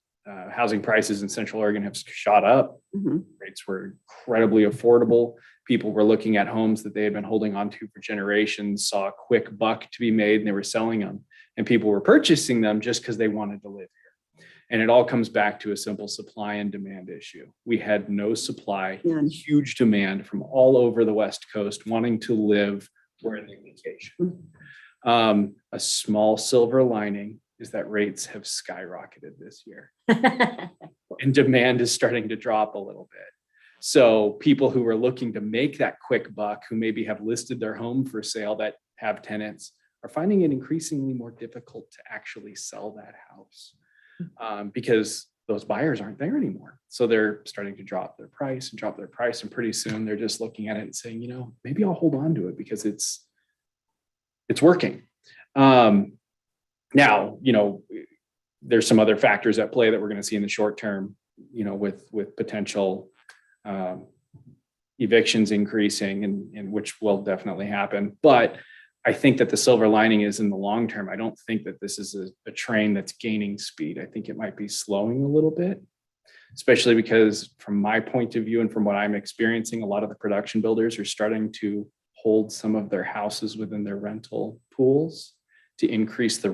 housing prices in Central Oregon have shot up. Rates were incredibly affordable. People were looking at homes that they had been holding on to for generations, saw a quick buck to be made, and they were selling them. And people were purchasing them just because they wanted to live here. And it all comes back to a simple supply and demand issue. We had no supply, huge demand from all over the West Coast wanting to live where they vacation. A small silver lining is that rates have skyrocketed this year. And demand is starting to drop a little bit. So people who are looking to make that quick buck, who maybe have listed their home for sale that have tenants, are finding it increasingly more difficult to actually sell that house because those buyers aren't there anymore. So they're starting to drop their price. And pretty soon they're just looking at it and saying, maybe I'll hold on to it because it's it's working. Now, there's some other factors at play that we're going to see in the short term, with potential evictions increasing, and which will definitely happen. But I think that the silver lining is in the long term. I don't think that this is a train that's gaining speed. I think it might be slowing a little bit, especially because from my point of view and from what I'm experiencing, a lot of the production builders are starting to hold some of their houses within their rental pools to increase the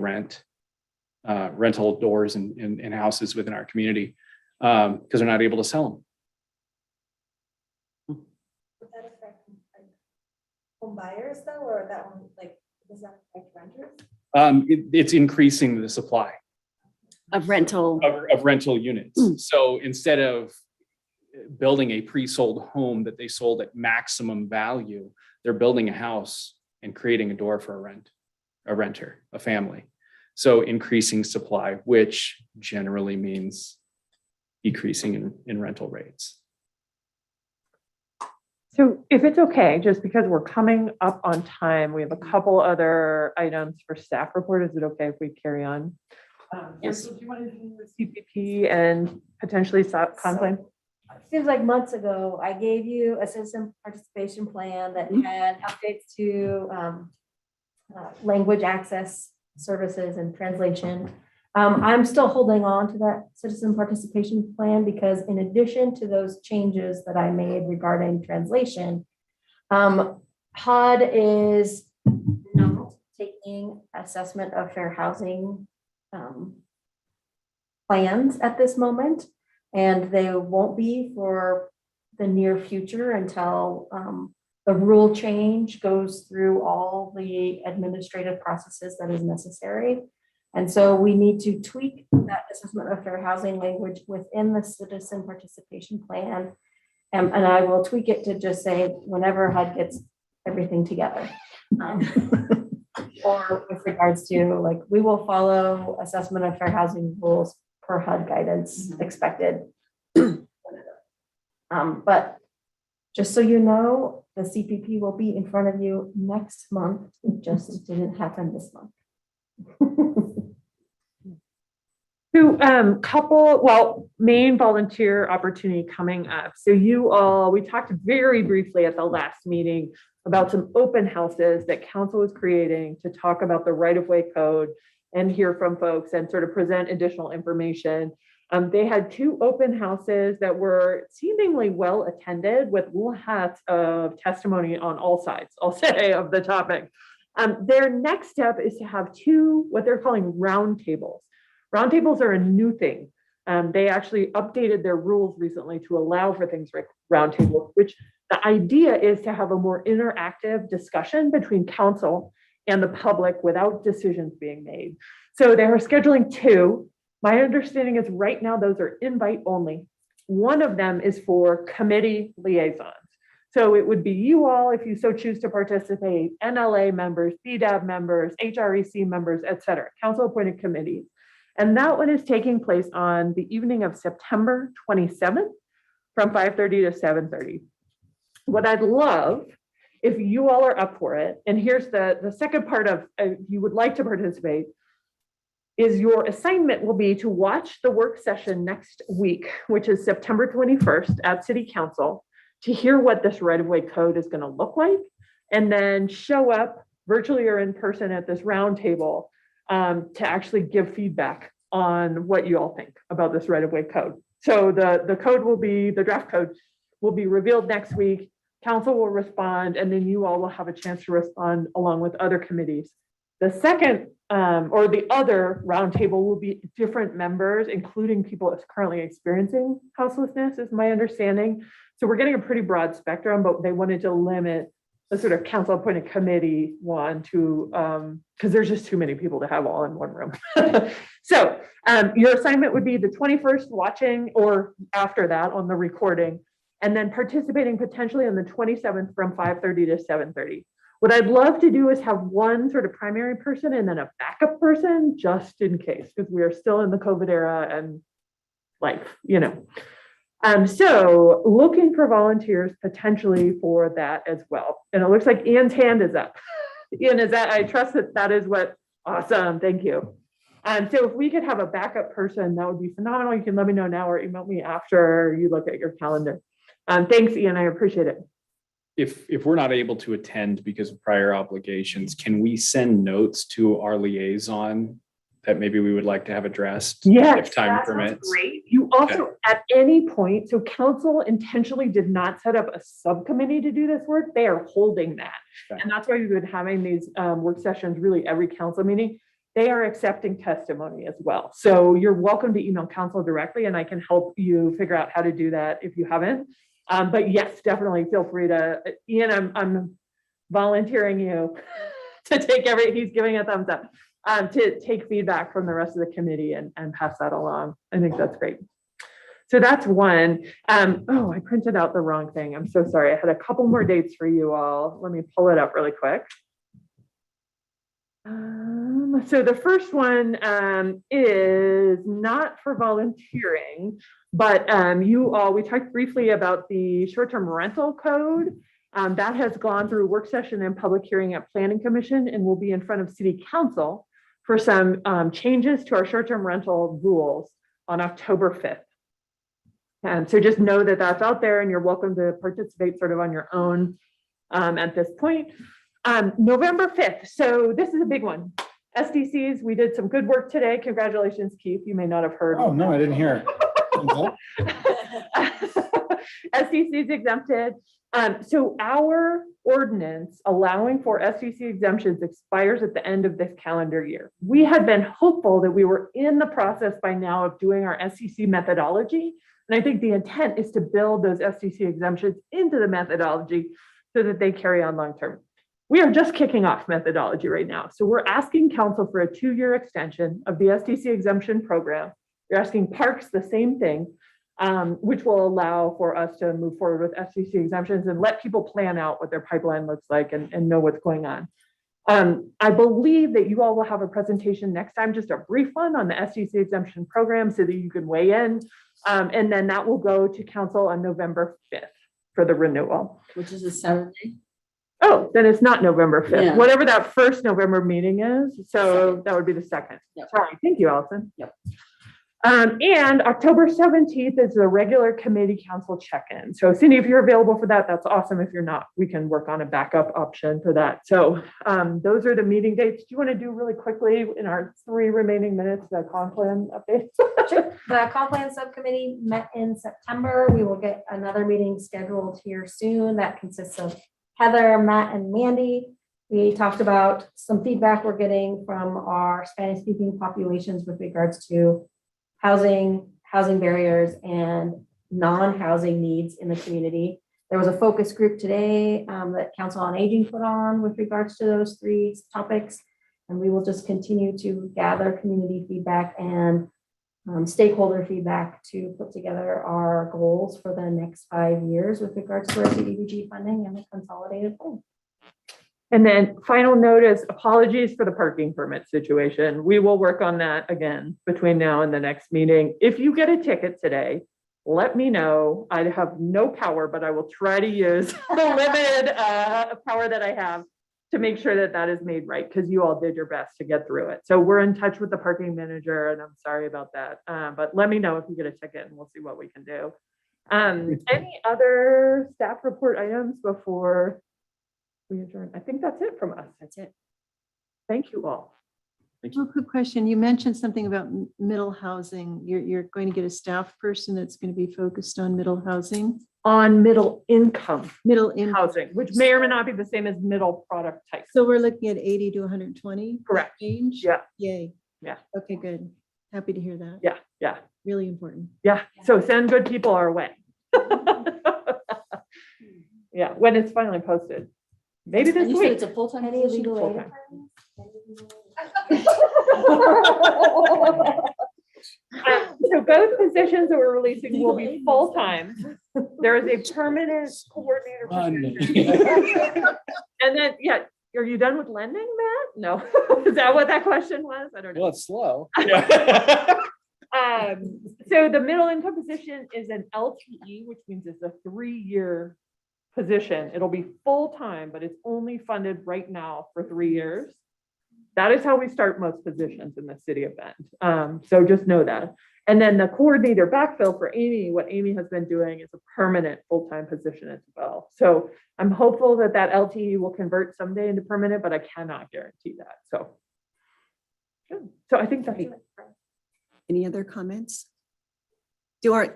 rental doors in houses within our community, because they're not able to sell them. Would that affect home buyers though, or that one, does that affect renters? It's increasing the supply Of rental. of rental units. So instead of building a pre-sold home that they sold at maximum value, they're building a house and creating a door for a renter, a family. So increasing supply, which generally means decreasing in rental rates. So if it's okay, just because we're coming up on time, we have a couple other items for staff report. Is it okay if we carry on? Yes. Do you want to do the CPP and potentially Conclave? Seems like months ago, I gave you a citizen participation plan that had updates to language access services and translation. I'm still holding on to that citizen participation plan because in addition to those changes that I made regarding translation, HUD is not taking assessment of fair housing plans at this moment, and they won't be for the near future until the rule change goes through all the administrative processes that is necessary. And so we need to tweak that assessment of fair housing language within the citizen participation plan. And I will tweak it to just say whenever HUD gets everything together. Or with regards to we will follow assessment of fair housing rules per HUD guidance expected. But just so you know, the CPP will be in front of you next month. It just didn't happen this month. So main volunteer opportunity coming up. So we talked very briefly at the last meeting about some open houses that council is creating to talk about the right-of-way code and hear from folks and sort of present additional information. They had 2 open houses that were seemingly well attended with lots of testimony on all sides, I'll say, of the topic. Their next step is to have 2, what they're calling roundtables. Roundtables are a new thing. They actually updated their rules recently to allow for things like roundtables, which the idea is to have a more interactive discussion between council and the public without decisions being made. So they are scheduling 2. My understanding is right now those are invite only. One of them is for committee liaisons. So it would be you all, if you so choose to participate, NLA members, BDAB members, HREC members, et cetera, council appointed committees. And that one is taking place on the evening of September 27th from 5:30 to 7:30. What I'd love, if you all are up for it, and here's the second part of if you would like to participate, is your assignment will be to watch the work session next week, which is September 21st at City Council, to hear what this right-of-way code is going to look like, and then show up virtually or in person at this roundtable to actually give feedback on what you all think about this right-of-way code. So the code will be, the draft code will be revealed next week. Council will respond, and then you all will have a chance to respond along with other committees. The second or the other roundtable will be different members, including people that's currently experiencing houselessness, is my understanding. So we're getting a pretty broad spectrum, but they wanted to limit the sort of council appointed committee one to, because there's just too many people to have all in one room. So your assignment would be the 21st watching or after that on the recording, and then participating potentially on the 27th from 5:30 to 7:30. What I'd love to do is have one sort of primary person and then a backup person just in case, because we are still in the COVID era and life, So looking for volunteers potentially for that as well. And it looks like Ian's hand is up. Ian, is that, I trust that that is what, awesome, thank you. So if we could have a backup person, that would be phenomenal. You can let me know now or email me after you look at your calendar. Thanks, Ian, I appreciate it. If we're not able to attend because of prior obligations, can we send notes to our liaison that maybe we would like to have addressed? Yes, if time that sounds permits. great. You also, at any point, so council intentionally did not set up a subcommittee to do this work. They are holding that. Okay. And that's why we've been having these work sessions really every council meeting. They are accepting testimony as well. So you're welcome to email council directly and I can help you figure out how to do that if you haven't. But yes, definitely feel free to, Ian, I'm volunteering you to take he's giving a thumbs up, to take feedback from the rest of the committee and pass that along. I think that's great. So that's one. Oh, I printed out the wrong thing. I'm so sorry. I had a couple more dates for you all. Let me pull it up really quick. So the first one is not for volunteering, but we talked briefly about the short-term rental code. That has gone through work session and public hearing at Planning Commission and will be in front of City Council for some changes to our short-term rental rules on October 5th. And so just know that that's out there and you're welcome to participate sort of on your own at this point. November 5th. So this is a big one. SDCs, we did some good work today. Congratulations, Keith. You may not have heard. Oh, no, I didn't hear. SDCs exempted. So our ordinance allowing for SDC exemptions expires at the end of this calendar year. We had been hopeful that we were in the process by now of doing our SDC methodology. And I think the intent is to build those SDC exemptions into the methodology so that they carry on long-term. We are just kicking off methodology right now. So we're asking council for a 2-year extension of the SDC exemption program. You're asking parks the same thing, which will allow for us to move forward with SDC exemptions and let people plan out what their pipeline looks like and know what's going on. I believe that you all will have a presentation next time, just a brief one on the SDC exemption program so that you can weigh in. And then that will go to council on November 5th for the renewal. Which is a Saturday. Oh, then it's not November 5th, Yeah. whatever that first November meeting is. So that would be the 2nd. Yep. Sorry. Thank you, Allison. Yep. And October 17th is the regular committee council check-in. So Cindy, if you're available for that, that's awesome. If you're not, we can work on a backup option for that. So those are the meeting dates. Do you want to do really quickly in our 3 remaining minutes, the comp plan updates? Sure. The comp plan subcommittee met in September. We will get another meeting scheduled here soon. That consists of Heather, Matt, and Mandy. We talked about some feedback we're getting from our Spanish-speaking populations with regards to housing barriers, and non-housing needs in the community. There was a focus group today that Council on Aging put on with regards to those 3 topics. And we will just continue to gather community feedback and stakeholder feedback to put together our goals for the next 5 years with regards to our CDBG funding and the consolidated plan. And then final notice, apologies for the parking permit situation. We will work on that again between now and the next meeting. If you get a ticket today, let me know. I have no power, but I will try to use the limited power that I have to make sure that that is made right, because you all did your best to get through it. So we're in touch with the parking manager and I'm sorry about that. But let me know if you get a ticket and we'll see what we can do. Any other staff report items before we adjourn? I think that's it from us. That's it. Thank you all. Real quick question. You mentioned something about middle housing. You're going to get a staff person that's going to be focused on middle housing. On middle income Middle housing, which may or may not be the same as middle product type. So we're looking at 80 to 120? Correct. Range? Yeah. Yay. Yeah. Okay, good. Happy to hear that. Yeah. Yeah. Really important. Yeah. So send good people our way. Yeah. When it's finally posted. Maybe this And you said week. it's a full-time Any position? legal aid So both positions that we're releasing will be full-time. There is a permanent coordinator position. And then, yeah, are you done with lending, Matt? No. Is that what that question was? I don't know. Well, it's slow. So the middle income position is an LTE, which means it's a 3-year position. It'll be full-time, but it's only funded right now for 3 years. That is how we start most positions in the city of Bend. So just know that. And then the coordinator backfill for Amy, what Amy has been doing is a permanent full-time position as well. So I'm hopeful that that LTE will convert someday into permanent, but I cannot guarantee that. So, good. So I think that's it. Any other comments? Do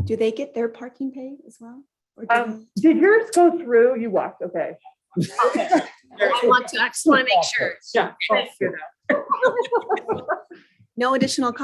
they get their parking pay as well? Or do Did yours go through? You walked, okay. I want to, I just want to make sure. Yeah. no additional